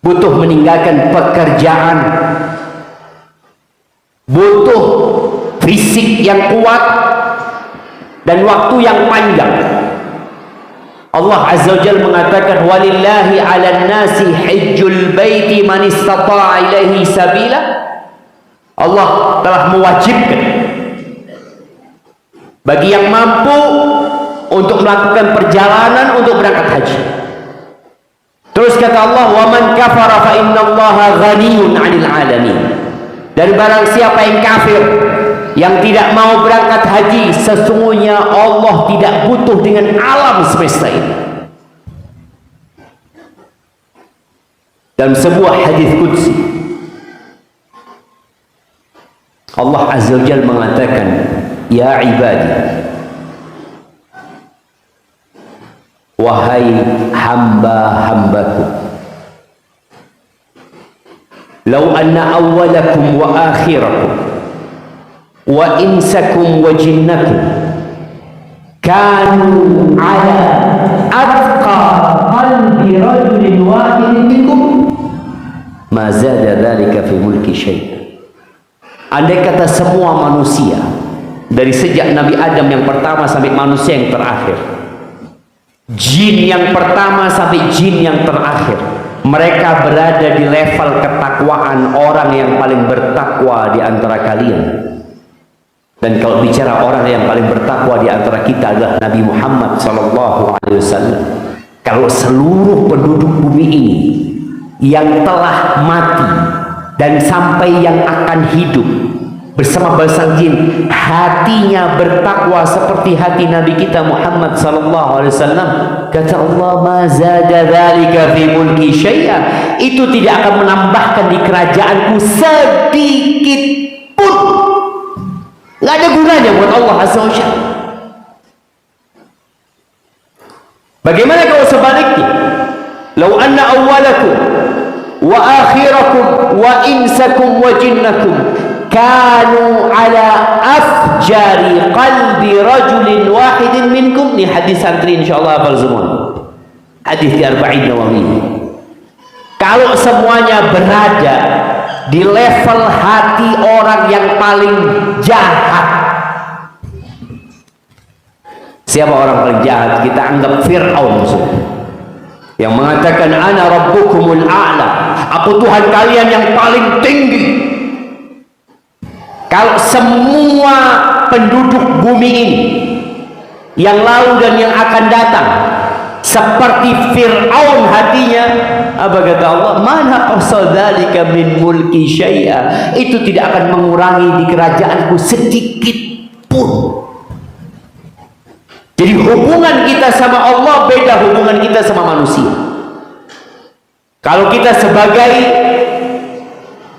butuh meninggalkan pekerjaan, butuh fisik yang kuat dan waktu yang panjang. Allah Azza wa Jalla mengatakan, walillahi 'alan nasi hajjul baiti man istata'a ilaihi sabila. Allah telah mewajibkan bagi yang mampu untuk melakukan perjalanan untuk berangkat haji. Terus kata Allah, wa man kafara fa innallaha ghaniyun 'anil 'alamin. Dan barang siapa yang kafir, yang tidak mau berangkat haji, sesungguhnya Allah tidak butuh dengan alam semesta ini. Dalam sebuah hadis qudsi, Allah Azza wa Jalla mengatakan, ya ibadi, wahai hamba-hambaku, lau anna awwalakum wa akhirakum wa insakum wa jinnakum kanu ala atqa qalbi rajulin wahidin minkum ma zada dhalika fi mulki syai'. Andai kata semua manusia dari sejak Nabi Adam yang pertama sampai manusia yang terakhir, jin yang pertama sampai jin yang terakhir, mereka berada di level ketakwaan orang yang paling bertakwa di antara kalian. Dan kalau bicara orang yang paling bertakwa di antara kita adalah Nabi Muhammad SAW. Kalau seluruh penduduk bumi ini yang telah mati dan sampai yang akan hidup bersama bangsa jin, hatinya bertakwa seperti hati Nabi kita Muhammad SAW, kata Allah, ma zada dzalika fi mulki syai'a, itu tidak akan menambahkan di kerajaanku sedikit pun. Nggak ada gunanya buat Allah Azza wa Jalla. Bagaimana kalau sebaliknya? Lau anna awwalakum wa akhirakum wa insakum wa jinnakum kanu ala afjari qalbi rajulin wahidin minkum. Ini hadis santri insyaallah hafal semua. Hadis di Arba'in Nawawi. Kalau semuanya berada di level hati orang yang paling jahat. Siapa orang paling jahat? Kita anggap Fir'aun yang mengatakan ana rabbukumul a'la, aku Tuhan kalian yang paling tinggi. Kalau semua penduduk bumi ini yang lalu dan yang akan datang seperti Fir'aun hatinya, apa kata Allah, mana qasadalika min mulki syai'a, itu tidak akan mengurangi di kerajaanku sedikit pun. Jadi hubungan kita sama Allah beda hubungan kita sama manusia. Kalau kita sebagai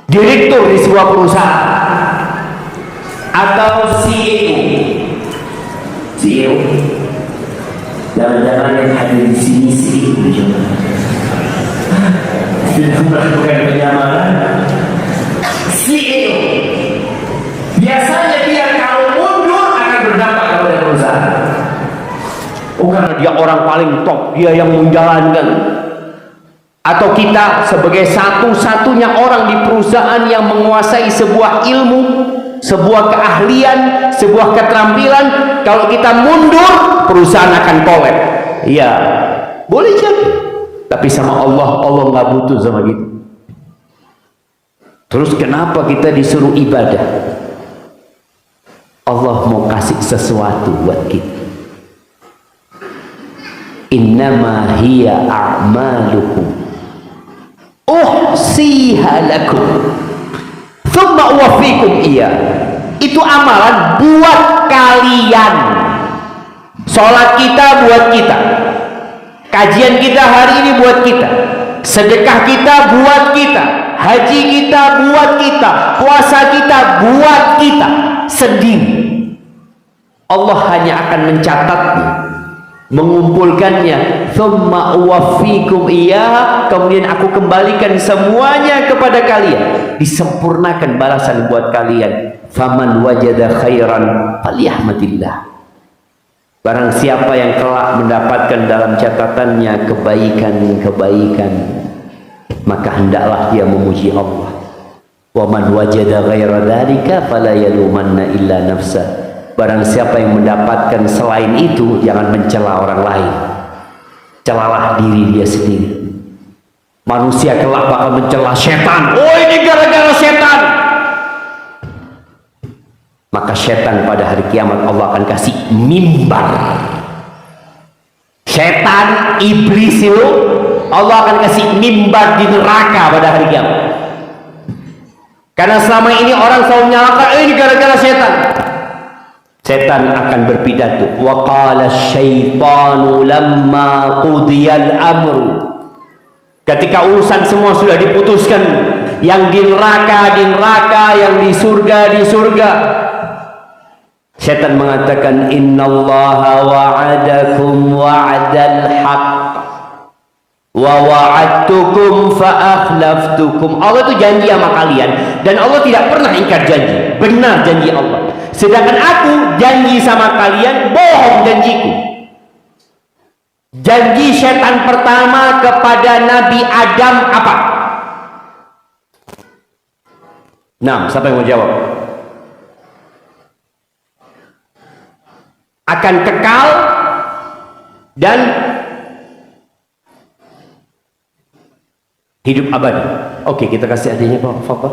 direktur di sebuah perusahaan atau CEO, jangan-jangan yang hadir di sini CEO juga tidak melakukan penyamaran. CEO biasanya dia kalau mundur akan berdampak kepada perusahaan. Karena dia orang paling top, dia yang menjalankan. Atau kita sebagai satu-satunya orang di perusahaan yang menguasai sebuah ilmu, sebuah keahlian, sebuah keterampilan, kalau kita mundur perusahaan akan kolap. Iya, boleh jadi. Tapi sama Allah, Allah nggak butuh sama kita. Terus kenapa kita disuruh ibadah? Allah mau kasih sesuatu buat kita. Innama hiya a'malukum uhsiha lakum thumma uwaffikum iya. Itu amalan buat kalian. Sholat kita buat kita, kajian kita hari ini buat kita, sedekah kita buat kita, haji kita buat kita, puasa kita buat kita sendiri. Allah hanya akan mencatatnya, mengumpulkannya, thumma uwaffikum iyyaha, kemudian aku kembalikan semuanya kepada kalian, disempurnakan balasan buat kalian. Faman wajada khairan falyahmadillah. Barang siapa yang kelak mendapatkan dalam catatannya kebaikan-kebaikan, maka hendaklah dia memuji Allah. Wa man wajada ghaira dzalika fala yalumanna illa nafsa. Barang siapa yang mendapatkan selain itu, jangan mencela orang lain, celalah diri dia sendiri. Manusia kelak bakal mencela setan, oh ini gara-gara setan. Maka setan pada hari kiamat Allah akan kasih mimbar. Setan, iblis itu Allah akan kasih mimbar di neraka pada hari kiamat. Karena selama ini orang selalu menyalahkan, ini gara-gara setan. Setan akan berpidato, wa qala syaitanu lamma qudiyal amru. Ketika urusan semua sudah diputuskan, yang di neraka, yang di surga. Setan mengatakan, innallaha wa'adakum wa'dal haqq wa wa'adtukum fa akhlaftukum. Allah itu janji sama kalian dan Allah tidak pernah ingkar janji. Benar janji Allah. Sedangkan aku janji sama kalian, bohong janjiku. Janji setan pertama kepada Nabi Adam apa? Nah, siapa yang mau jawab? Akan kekal dan hidup abadi. Oke, kita kasih adanya Pak Fadhil.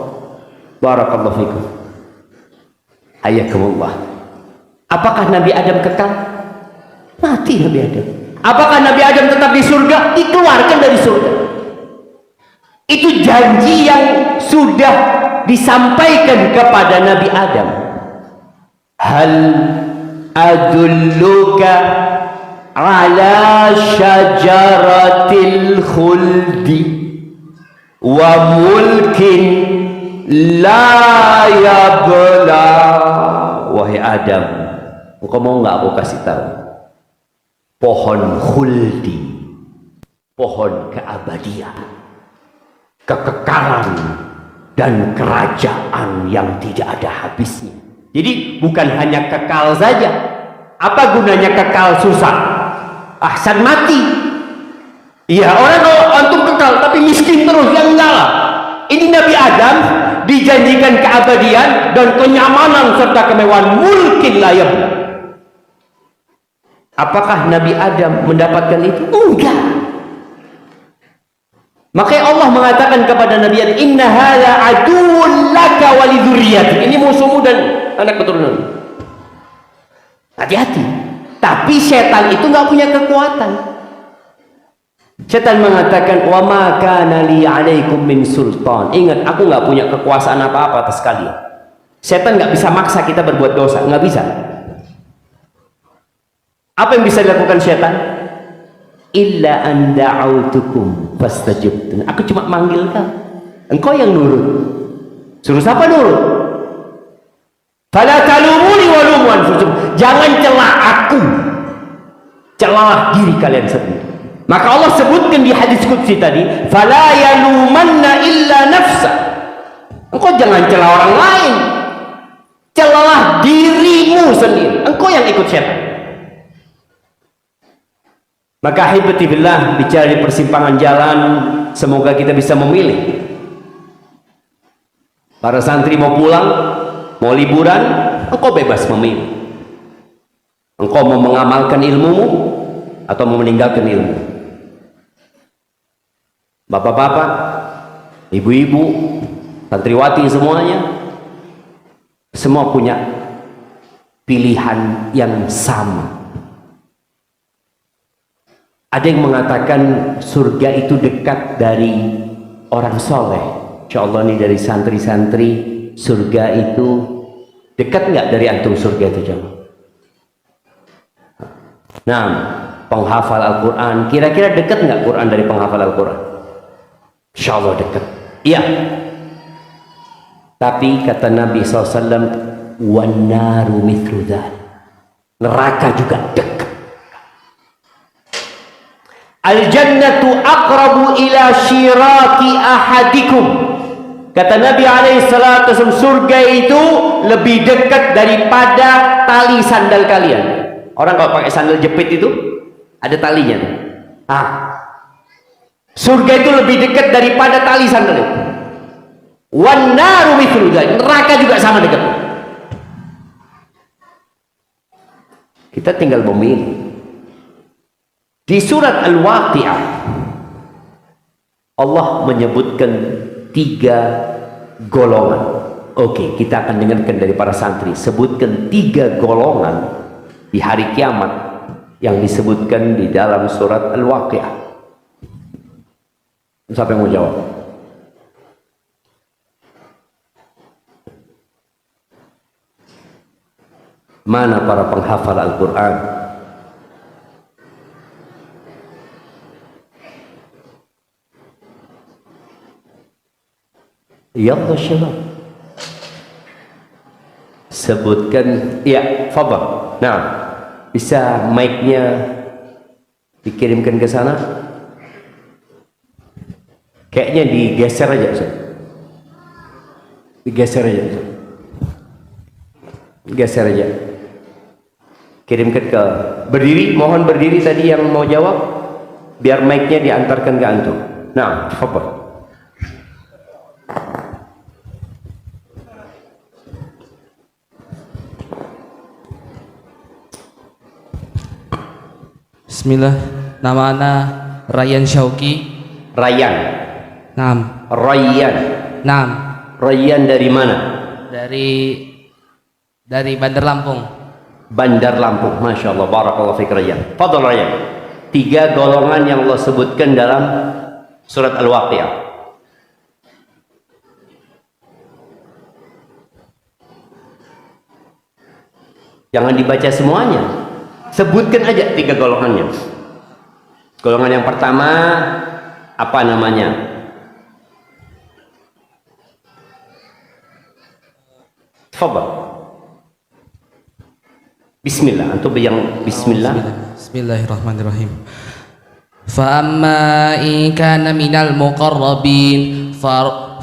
Barakallahu fikum. Hayakumullah. Apakah Nabi Adam kekal? Mati Nabi Adam. Apakah Nabi Adam tetap di surga? Dikeluarkan dari surga. Itu janji yang sudah disampaikan kepada Nabi Adam. Hal adulluka ala syajaratil khuldi wa mulkin la yabla. Wahai Adam, engkau mau nggak aku kasih tahu pohon khuldi, pohon keabadian, kekekalan dan kerajaan yang tidak ada habisnya. Jadi bukan hanya kekal saja. Apa gunanya kekal? Susah, ahsan mati. Iya, orang kalau antum kekal tapi miskin terus, yang enggak lah. Ini Nabi Adam dijanjikan keabadian dan kenyamanan serta kemewahan, mulkin la yabla. Apakah Nabi Adam mendapatkan itu? Enggak. Makanya Allah mengatakan kepada Nabi Adam, inna hadza aduwwun laka wa lidzurriyyatik. Ini musuhmu dan anak keturunan. Hati-hati. Tapi setan itu nggak punya kekuatan. Setan mengatakan, wa ma kana li 'alaikum min sultan. Ingat, aku nggak punya kekuasaan apa-apa atas kalian. Setan nggak bisa maksa kita berbuat dosa, nggak bisa. Apa yang bisa dilakukan setan? Illa an da'autukum fastajabtum. Aku cuma manggil kau, engkau yang nurut. Suruh siapa nurut? Fala talumuni wa lumu anfusakum. Jangan celah aku, celah diri kalian sendiri. Maka Allah sebutkan di hadis qudsi tadi, fala yalumanna illa nafsa. Engkau jangan celah orang lain, celah dirimu sendiri. Engkau yang ikut setan. Maka hibati billah, bicara di persimpangan jalan, semoga kita bisa memilih. Para santri mau pulang, mau liburan, engkau bebas memilih. Engkau mau mengamalkan ilmumu atau mau meninggalkan ilmu. Bapak-bapak, ibu-ibu, santriwati semuanya, semua punya pilihan yang sama. Ada yang mengatakan surga itu dekat dari orang soleh. Insya Allah nih dari santri-santri, surga itu Dekat nggak dari antum surga itu jemaah? Nah, penghafal Al-Quran, kira-kira dekat nggak Quran dari penghafal Al-Quran? Insya Allah dekat. Iya. Tapi kata Nabi SAW, "Wan-naru mithlu dzalik." Neraka juga dekat. Al-jannatu aqrabu ila syiraki ahadikum. Kata Nabi SAW, surga itu lebih dekat daripada tali sandal kalian. Orang kalau pakai sandal jepit itu ada talinya. Surga itu lebih dekat daripada tali sandal itu. Wan naru mithlu dzalik. Neraka juga sama dekat. Kita tinggal memilih. Di surat Al-Waqi'ah Allah menyebutkan 3 golongan. Oke, kita akan dengarkan dari para santri. Sebutkan 3 golongan di hari kiamat yang disebutkan di dalam surat Al-Waqi'ah. Siapa yang mau jawab? Mana para penghafal Al-Quran? Ya Allah syabab. Sebutkan, ya, fadhal. Nah, bisa mic-nya dikirimkan ke sana? Kayaknya digeser aja, Ustaz. Digeser aja, Ustaz. Geser aja. Kirimkan ke berdiri, mohon berdiri tadi yang mau jawab, biar mic-nya diantarkan ke antum. Nah, fadhal. Bismillah, nama ana Rayyan Syauqi. Rayyan. Naam. Rayyan. Naam. Rayyan dari mana? Dari Bandar Lampung. Bandar Lampung. Masya Allah, barakallahu fiik Rayyan. Fadhal Rayyan. 3 golongan yang Allah sebutkan dalam surat Al-Waqi'ah. Jangan dibaca semuanya. Sebutkan aja 3 golongannya. Golongan yang pertama apa namanya? Tafadhal. Bismillah. Antum yang bismillah. Bismillahirrahmanirrahim. Fa amma in kana minal muqarrabin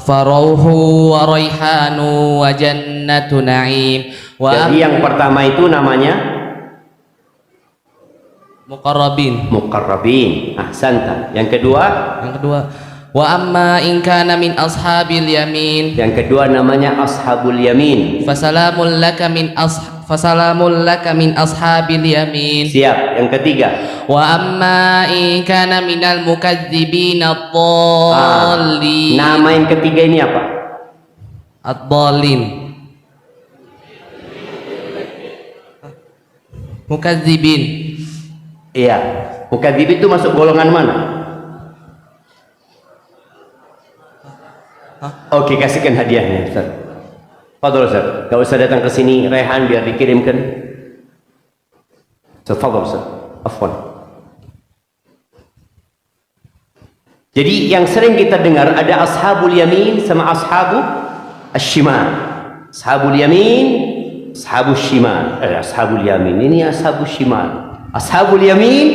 farauhu wa raihanu wa jannatu na'im. Jadi yang pertama itu namanya muqarrabin. Muqarrabin. Ahsanta. Yang kedua? Yang kedua, wa amma in kana min ashabil yamin. Yang kedua namanya ashabul yamin. Fasalamun laka min ashabil yamin. Siap. Yang ketiga? Wa amma in kana minal mukadzibin ad-dallin. Nama yang ketiga ini apa? Ad-dallin. Mukadzibin. Iya. Mukadzibin itu masuk golongan mana? Oke, kasihkan hadiahnya, Ustaz. Fadhal Ustaz. Gak usah datang ke sini, Rehan biar dikirimkan. Fadhal Ustaz. Afwan. Jadi yang sering kita dengar ada ashabul yamin sama ashabu ashimal. Ashabul yamin, ashabul shimal. Ashabul yamin ini ashabul shimal. Ashabul yamin,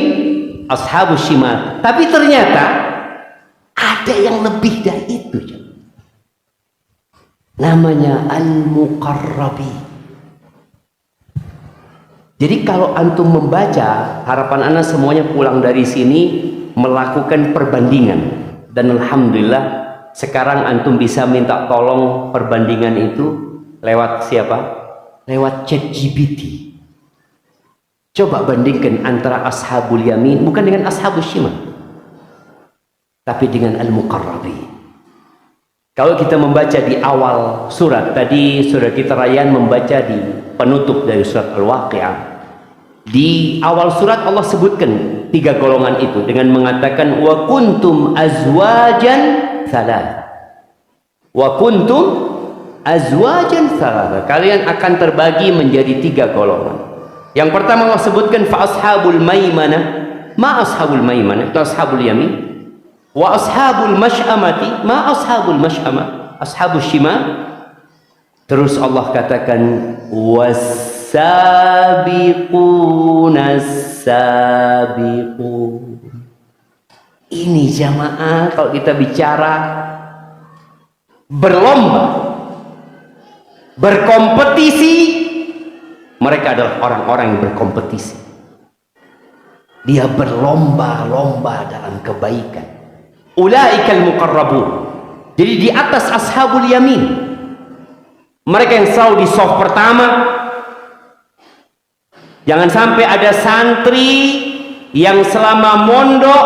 ashabul shimal. Tapi ternyata ada yang lebih dari itu. Namanya al-muqarrabi. Jadi kalau antum membaca, harapan ana semuanya pulang dari sini melakukan perbandingan. Dan alhamdulillah sekarang antum bisa minta tolong perbandingan itu lewat siapa? Lewat ChatGPT. Coba bandingkan antara ashabul yamin bukan dengan ashabul shimal, tapi dengan al-muqarrabi. Kalau kita membaca di awal surat tadi, surat kita Rayyan membaca di penutup dari surat Al-Waqi'ah. Di awal surat Allah sebutkan 3 golongan itu dengan mengatakan wa kuntum azwajan thalath. Wa kuntum azwajan thalatha. Kalian akan terbagi menjadi 3 golongan. Yang pertama Allah sebutkan fa ashabul maimanah. Ma ashabul maimanah? Itu ashabul yamin. Wa ashabul masy'amati. Ma ashabul masy'amah? Ashabul shimal. Terus Allah katakan was-sabiqunas sabiqun. Ini jamaah kalau kita bicara berlomba, berkompetisi, mereka adalah orang-orang yang berkompetisi. Dia berlomba-lomba dalam kebaikan. Ulaikal muqarrabun. Jadi di atas ashabul yamin. Mereka yang selalu di soft pertama. Jangan sampai ada santri yang selama mondok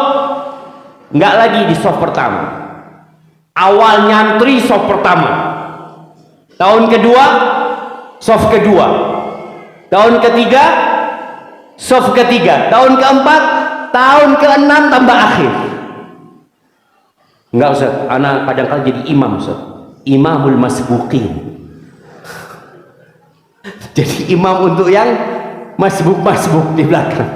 nggak lagi di soft pertama. Awal nyantri soft pertama, tahun kedua soft kedua, tahun ketiga soft ketiga, tahun keempat, tahun keenam tambah akhir. Enggak Ustaz, anak kadang-kadang jadi imam Ustaz, imamul masbuqin. Jadi imam untuk yang masbuk-masbuk di belakang.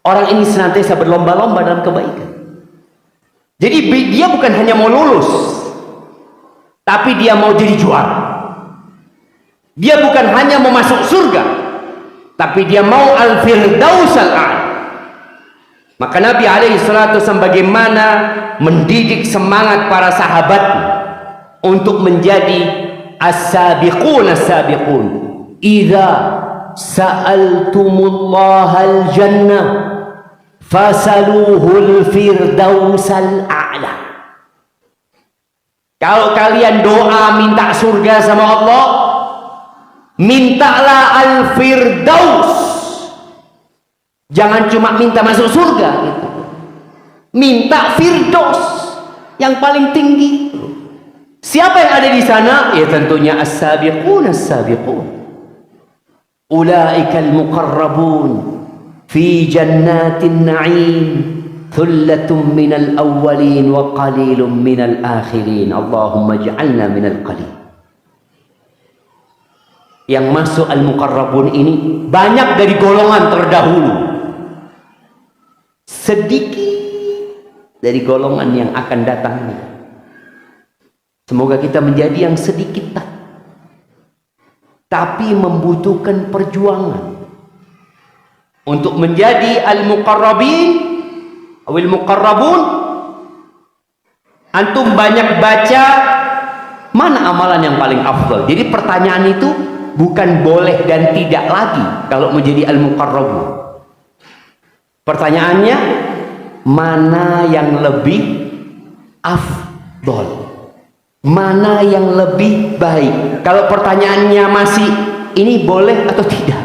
Orang ini senantiasa berlomba-lomba dalam kebaikan. Jadi dia bukan hanya mau lulus, tapi dia mau jadi juara. Dia bukan hanya mau masuk surga, tapi dia mau al-firdaus al-a'la. Maka Nabi alaihi salatu wasallam bagaimana mendidik semangat para sahabatnya untuk menjadi as-sabiqun as-sabiqun. Idza sa'altumullahal jannah fasaluhul firdausal a'la. Kalau kalian doa minta surga sama Allah, mintalah al-firdaus. Jangan cuma minta masuk surga gitu. Minta firdaus yang paling tinggi. Siapa yang ada di sana? Ya tentunya as-sabiqun as-sabiqun. Ulaikal muqarrabun fi jannatin na'im, thullatun minal awwalin wa qalilun minal akhirin. Allahumma ij'alna minal qalil. Yang masuk al-muqarrabun ini banyak dari golongan terdahulu, sedikit dari golongan yang akan datang. Semoga kita menjadi yang sedikit tapi membutuhkan perjuangan untuk menjadi al-muqarrabin awil muqarrabun. Antum banyak baca mana amalan yang paling afdal. Jadi pertanyaan itu bukan boleh dan tidak lagi kalau menjadi al-muqarrabun. Pertanyaannya mana yang lebih afdal, mana yang lebih baik. Kalau pertanyaannya masih ini boleh atau tidak,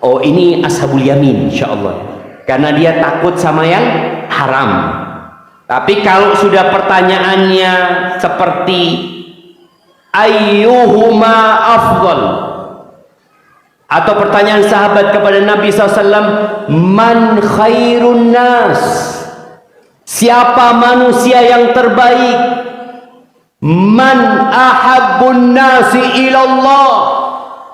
oh ini ashabul yamin insyaallah, karena dia takut sama yang haram. Tapi kalau sudah pertanyaannya seperti ayyuhuma afdal, atau pertanyaan sahabat kepada Nabi SAW, man khairun nas, siapa manusia yang terbaik, man ahabbun nasi ilallah,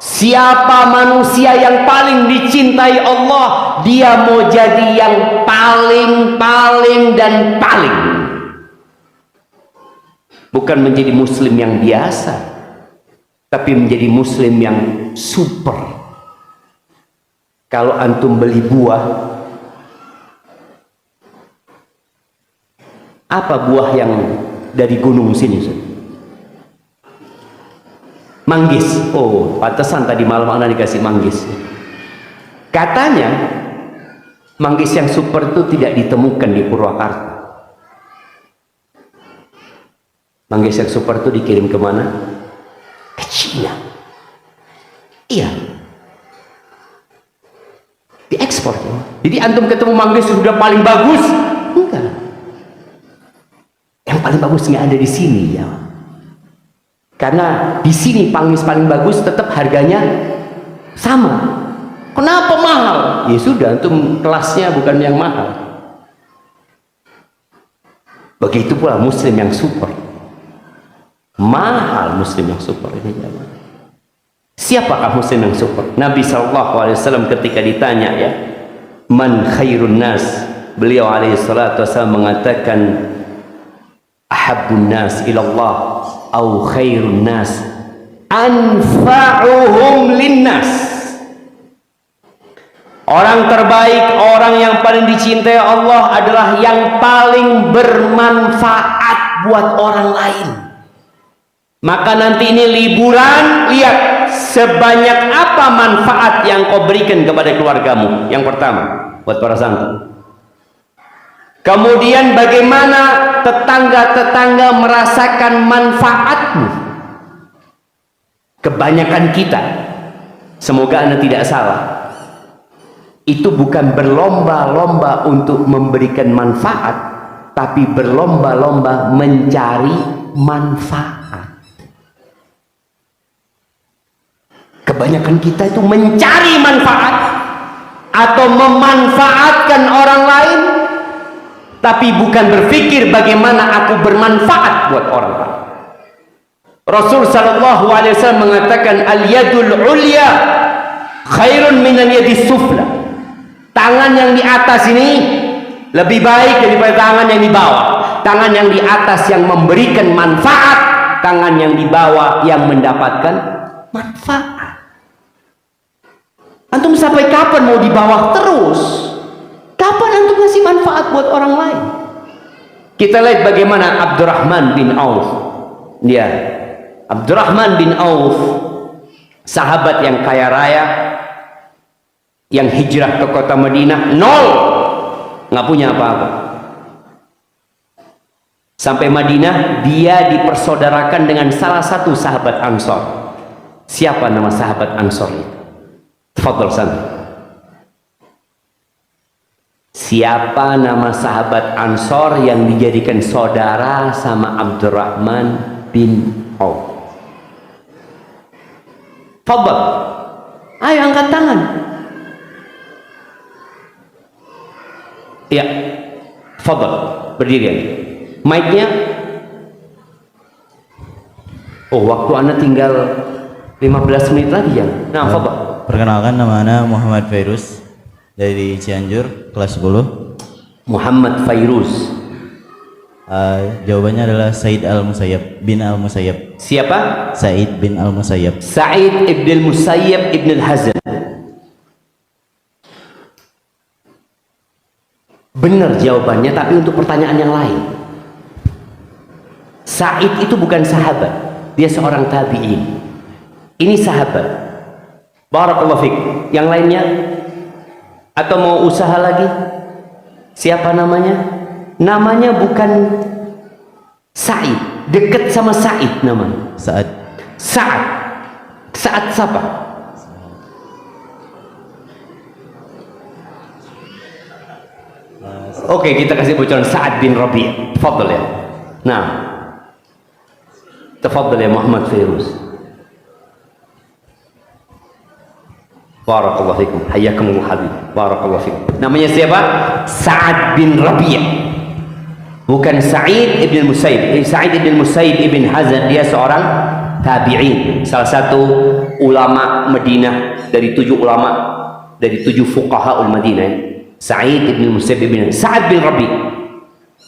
siapa manusia yang paling dicintai Allah, dia mau jadi yang paling dan paling, bukan menjadi muslim yang biasa, tapi menjadi muslim yang super. Kalau antum beli buah, apa buah yang dari gunung sini? Manggis. Oh, pantesan tadi malam anak dikasih manggis. Katanya manggis yang super itu tidak ditemukan di Purwakarta. Manggis yang super itu dikirim kemana? Ke Cina. Iya, diekspor. Jadi antum ketemu manggis sudah paling bagus, enggak. Yang paling bagus nggak ada di sini ya. Karena di sini manggis paling bagus tetap harganya sama. Kenapa mahal? Ya sudah, antum kelasnya bukan yang mahal. Begitu pula muslim yang super. Mahal muslim yang super ini jamaah. Siapakah muslim yang super? Nabi SAW ketika ditanya ya, man khairun nas, beliau alaihi salatu wasallam mengatakan ahabbun nas ilallah au khairun nas anfa'uhum linnas. Orang terbaik, orang yang paling dicintai Allah adalah yang paling bermanfaat buat orang lain. Maka nanti ini liburan, lihat sebanyak apa manfaat yang kau berikan kepada keluargamu. Yang pertama, buat para santri. Kemudian bagaimana tetangga-tetangga merasakan manfaatmu. Kebanyakan kita, semoga Anda tidak salah, itu bukan berlomba-lomba untuk memberikan manfaat, tapi berlomba-lomba mencari manfaat. Kebanyakan kita itu mencari manfaat atau memanfaatkan orang lain, tapi bukan berpikir bagaimana aku bermanfaat buat orang lain. Rasul sallallahu alaihi wasallam mengatakan al-yadul ulya khairun minan yadis sufla. Tangan yang di atas ini lebih baik daripada tangan yang di bawah. Tangan yang di atas yang memberikan manfaat, tangan yang di bawah yang mendapatkan manfaat. Antum sampai kapan mau di bawah terus? Kapan antum ngasih manfaat buat orang lain? Kita lihat bagaimana Abdurrahman bin Auf. Dia Abdurrahman bin Auf, sahabat yang kaya raya, yang hijrah ke kota Madinah, nol, nggak punya apa-apa. Sampai Madinah, dia dipersaudarakan dengan salah satu sahabat Ansor. Siapa nama sahabat Ansor itu? Tafadhal sana. Siapa nama sahabat Ansor yang dijadikan saudara sama Abdurrahman bin Auf? Tafadhal. Ayo angkat tangan. Ya, tafadhal. Berdiri aja. Mic-nya. Oh, waktu Anda tinggal 15 menit lagi ya. Nah, tafadhal. Perkenalkan, nama Anda Muhammad Fairuz dari Cianjur, kelas 10. Muhammad Fairuz. Jawabannya adalah Said Al-Musayyab bin Al-Musayyab. Siapa? Said bin Al-Musayyab. Sa'id ibn al-Musayyab ibn al-Hazan. Benar jawabannya, tapi untuk pertanyaan yang lain. Sa'id itu bukan sahabat, dia seorang tabi'in. Ini sahabat. Barakallahu fiik. Yang lainnya? Atau mau usaha lagi? Siapa namanya? Namanya bukan Sa'id, dekat sama Sa'id namanya. Saad. Sa'ad. Sa'ad siapa? Oke, kita kasih bocoran. Sa'ad bin Rabi'. Tafadhal ya. Nah, tafadhal ya Muhammad Fairuz. Barakallahu fikum. Hayyakumul habib. Barakallahu fikum. Namanya siapa? Sa'ad bin Rabi'. Bukan Sa'id ibn Musayyib. Sa'id ibn Musayyib ibn Hazan, dia seorang tabi'in, salah satu ulama Madinah, dari 7 ulama, dari 7 fuqahaul Madinah. Sa'id ibn Musayyib ibn Sa'ad bin Rabi'.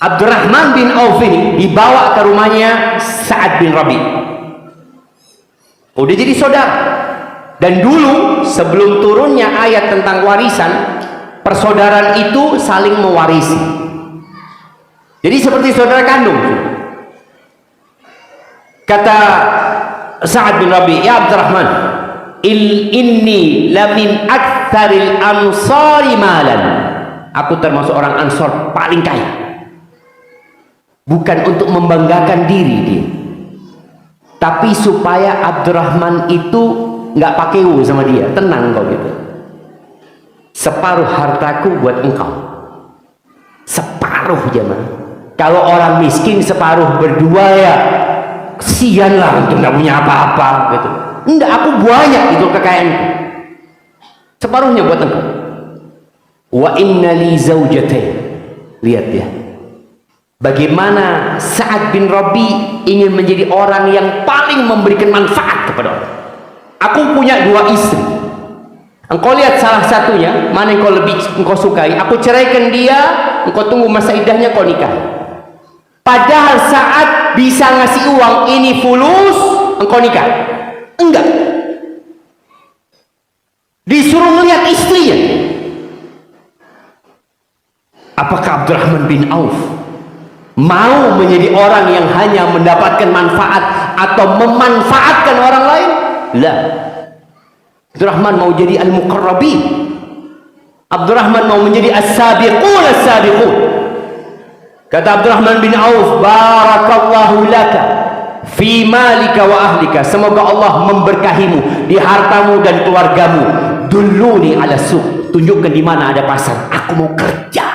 Abdurrahman bin Auf ini dibawa ke rumahnya Sa'ad bin Rabi'. Udah jadi saudara. Dan dulu sebelum turunnya ayat tentang warisan, persaudaraan itu saling mewarisi. Jadi seperti saudara kandung. Kata Sa'ad bin Rabi', ya Abdurrahman, inni lamin aktsaril ansari malan. Aku termasuk orang Ansor paling kaya. Bukan untuk membanggakan diri dia, tapi supaya Abdurrahman itu nggak pakai sama dia, tenang kau gitu. Separuh hartaku buat engkau, separuh jemaah. Kalau orang miskin separuh berdua ya kesian lah, untuk nggak punya apa-apa gitu. Enggak, aku banyak itu kekayaanku, separuhnya buat engkau. Wa inna li zawjatain. Lihat ya, Bagaimana Sa'ad bin Rabi ingin menjadi orang yang paling memberikan manfaat kepada orang. Aku punya 2 istri. Engkau lihat salah satunya, mana yang engkau sukai, aku ceraikan dia, engkau tunggu masa iddahnya, kau nikah. Padahal Sa'ad bisa ngasih uang, ini fulus, engkau nikah. Enggak. Disuruh melihat istrinya. Apakah Abdurrahman bin Auf mau menjadi orang yang hanya mendapatkan manfaat atau memanfaatkan orang lain? Lah. Abdurrahman mau jadi al-muqarrabin. Abdurrahman mau menjadi as-sabiqun as-sabiqun. Kata Abdurrahman bin Auf, barakallahu laka fi malika wa ahlika. Semoga Allah memberkahimu di hartamu dan keluargamu. Dulluni ala suq. Tunjukkan di mana ada pasar. Aku mau kerja.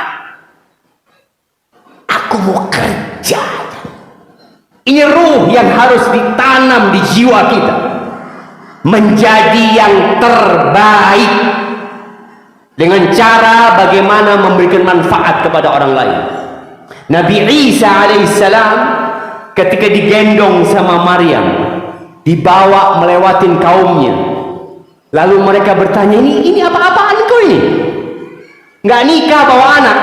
Aku mau kerja. Ini ruh yang harus ditanam di jiwa kita, menjadi yang terbaik dengan cara bagaimana memberikan manfaat kepada orang lain. Nabi Isa alaihissalam ketika digendong sama Maryam, dibawa melewatin kaumnya, lalu mereka bertanya, ini apa-apaan kau ini? Nggak nikah bawa anak,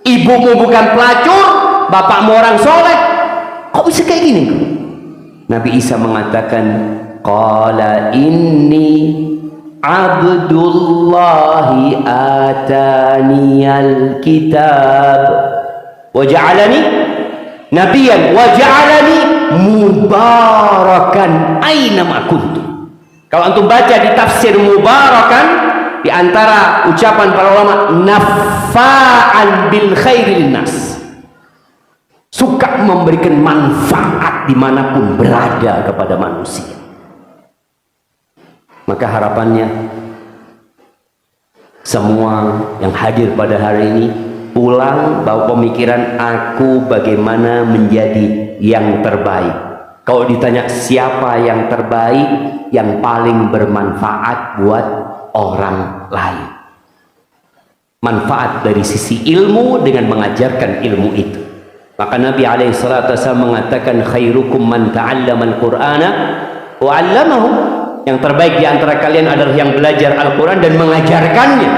ibumu bukan pelacur, bapakmu orang soleh, kok bisa kayak gini? Nabi Isa mengatakan, qala inni abdullahi ataniyal kitab wa ja'alani nabiyan wa ja'alani mubarakan aina ma kuntu. Kalau antum baca di tafsir mubarakan, di antara ucapan para ulama, nafa'an bil khairi linnas, suka memberikan manfaat dimanapun berada kepada manusia. Maka harapannya semua yang hadir pada hari ini pulang bawa pemikiran, aku bagaimana menjadi yang terbaik. Kalau ditanya siapa yang terbaik, yang paling bermanfaat buat orang lain. Manfaat dari sisi ilmu dengan mengajarkan ilmu itu. Maka Nabi SAW mengatakan, khairukum man ta'allama al-Qur'ana wa 'allamahu. Yang terbaik di antara kalian adalah yang belajar Al-Quran dan mengajarkannya.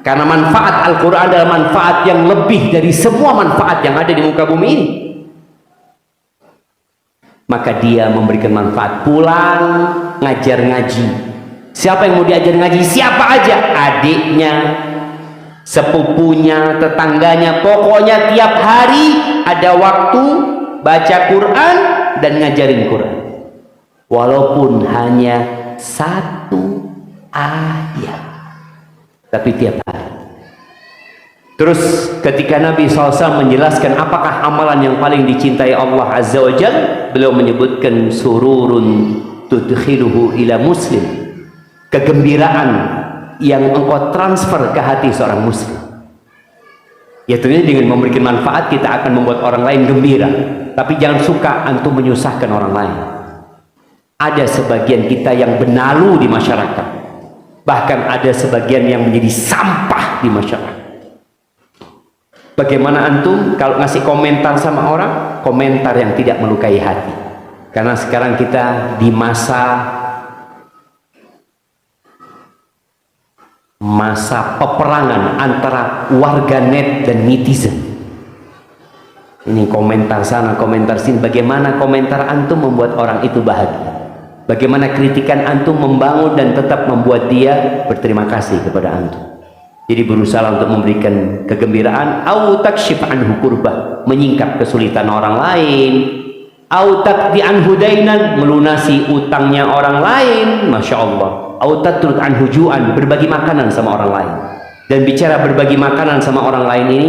Karena manfaat Al-Quran adalah manfaat yang lebih dari semua manfaat yang ada di muka bumi ini. Maka dia memberikan manfaat, pulang ngajar ngaji. Siapa yang mau diajar ngaji? Siapa aja, adiknya, sepupunya, tetangganya, pokoknya tiap hari ada waktu baca Quran dan ngajarin Quran, walaupun hanya 1 ayat, tapi tiap hari. Terus ketika Nabi SAW menjelaskan apakah amalan yang paling dicintai Allah Azza wa Jalla, beliau menyebutkan sururun tudkhiluhu ila muslim, kegembiraan yang engkau transfer ke hati seorang muslim. Yaitu dengan memberikan manfaat kita akan membuat orang lain gembira. Tapi jangan suka antum menyusahkan orang lain. Ada sebagian kita yang benalu di masyarakat, bahkan ada sebagian yang menjadi sampah di masyarakat. Bagaimana antum kalau ngasih komentar sama orang, komentar yang tidak melukai hati? Karena sekarang kita di masa peperangan antara warganet dan netizen. Ini komentar sana, komentar sini. Bagaimana komentar antum membuat orang itu bahagia? Bagaimana kritikan antum membangun dan tetap membuat dia berterima kasih kepada antum? Jadi berusaha untuk memberikan kegembiraan, au takshif anhu kurbah, menyingkap kesulitan orang lain, au taqdi anhu dainan, melunasi utangnya orang lain, masya Allah, au tatrud anhu ju'an, berbagi makanan sama orang lain. Dan bicara berbagi makanan sama orang lain ini,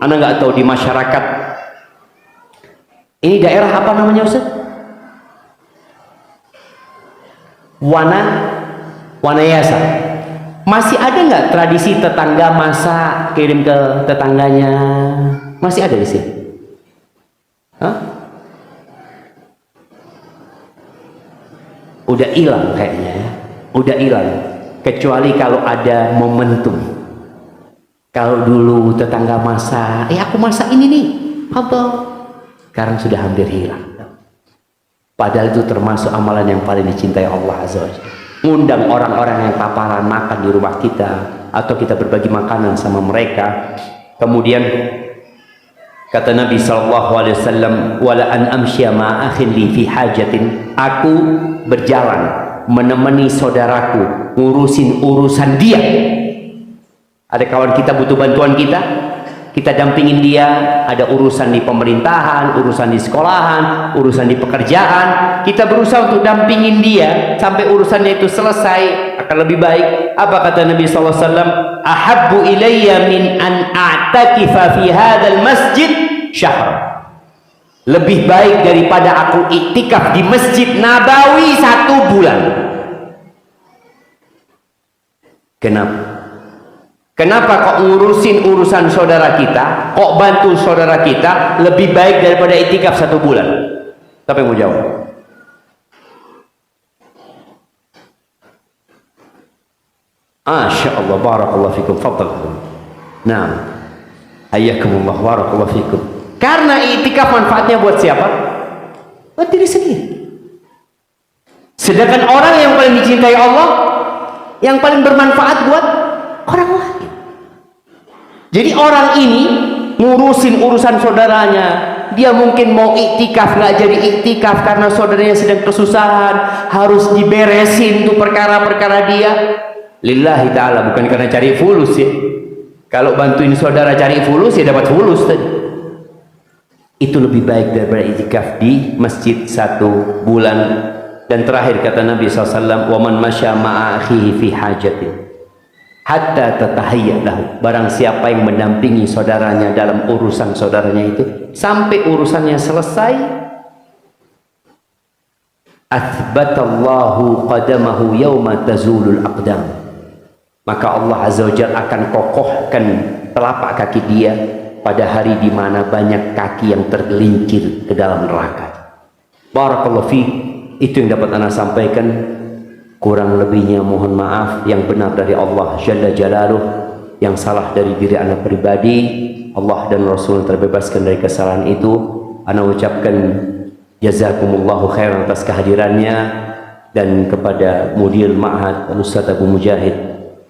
anda nggak tahu di masyarakat ini daerah apa namanya Ustaz? Wanayasa. Masih ada nggak tradisi tetangga masak kirim ke tetangganya? Masih ada di sini? Hah? Udah hilang kayaknya ya. Udah hilang. Kecuali kalau ada momentum. Kalau dulu tetangga masak, aku masak ini nih, apa? Sekarang sudah hampir hilang. Padahal itu termasuk amalan yang paling dicintai Allah Azza wa Jalla. Ngundang orang-orang yang paparan makan di rumah kita, atau kita berbagi makanan sama mereka. Kemudian kata Nabi SAW, wala an amsya ma akhin li fi hajatin, aku berjalan menemani saudaraku ngurusin urusan dia. Ada kawan kita butuh bantuan kita dampingin dia, ada urusan di pemerintahan, urusan di sekolahan, urusan di pekerjaan, kita berusaha untuk dampingin dia sampai urusannya itu selesai, akan lebih baik. Apa kata Nabi SAW? Ahabbu ilayya min an a'takifa fi hadzal masjid syahr. Lebih baik daripada aku iktikaf di Masjid Nabawi 1 bulan. Kenapa kok ngurusin urusan saudara kita, kok bantu saudara kita lebih baik daripada iktikaf 1 bulan? Siapa yang mau jawab? Masya Allah, barakallahu fikum, fadal. Nah, hayyakumullah, barakallahu fikum. Karena iktikaf manfaatnya buat siapa? Buat diri sendiri. Sedangkan orang yang paling dicintai Allah, yang paling bermanfaat buat orang lain. Jadi orang ini ngurusin urusan saudaranya, dia mungkin mau iktikaf nggak jadi iktikaf karena saudaranya sedang kesusahan, harus diberesin tuh perkara-perkara dia. Lillahi ta'ala, bukan karena cari fulus ya. Kalau bantuin saudara cari fulus ya dapat fulus tadi. Itu lebih baik daripada iktikaf di masjid 1 bulan. Dan terakhir kata Nabi SAW, wa man masya ma'a akhihi fi hajatin hatta tatahayya lahu, barang siapa yang mendampingi saudaranya dalam urusan saudaranya itu sampai urusannya selesai, athbatallahu qadamahu yawma tazulul aqdam, maka Allah Azza wa Jalla akan kokohkan telapak kaki dia pada hari di mana banyak kaki yang tergelincir ke dalam neraka. Barakallahu fi. Itu yang dapat Anda sampaikan. Kurang lebihnya mohon maaf. Yang benar dari Allah Jalla Jalaluh, yang salah dari diri Anda pribadi. Allah dan Rasul terbebaskan dari kesalahan itu. Anda ucapkan jazakumullahu khairan atas kehadirannya, dan kepada Mudir Ma'had Ustaz Abu Mujahid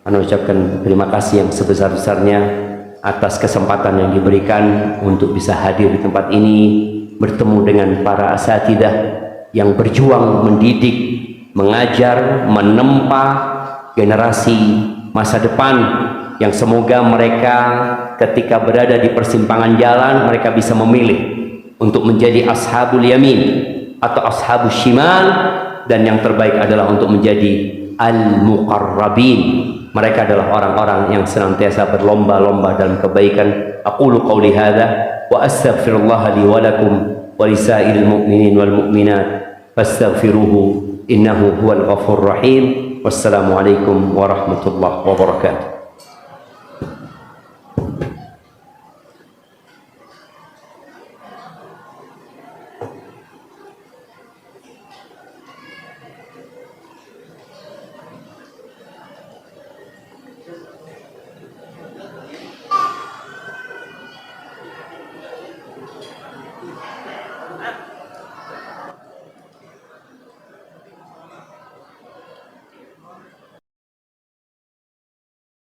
Anda ucapkan terima kasih yang sebesar-besarnya atas kesempatan yang diberikan untuk bisa hadir di tempat ini, bertemu dengan para asatidah yang berjuang mendidik, mengajar, menempa generasi masa depan, yang semoga mereka ketika berada di persimpangan jalan mereka bisa memilih untuk menjadi ashabul yamin atau ashabus shimal, dan yang terbaik adalah untuk menjadi al-muqarrabin. Mereka adalah orang-orang yang senantiasa berlomba-lomba dalam kebaikan. Aqulu qawli hadza wa astaghfirullah li wa lakum wa lisairil mu'minin wal mu'minat fastaghfiruhu innahu huwal ghafurur rahim. Wassalamu alaikum warahmatullahi wabarakatuh.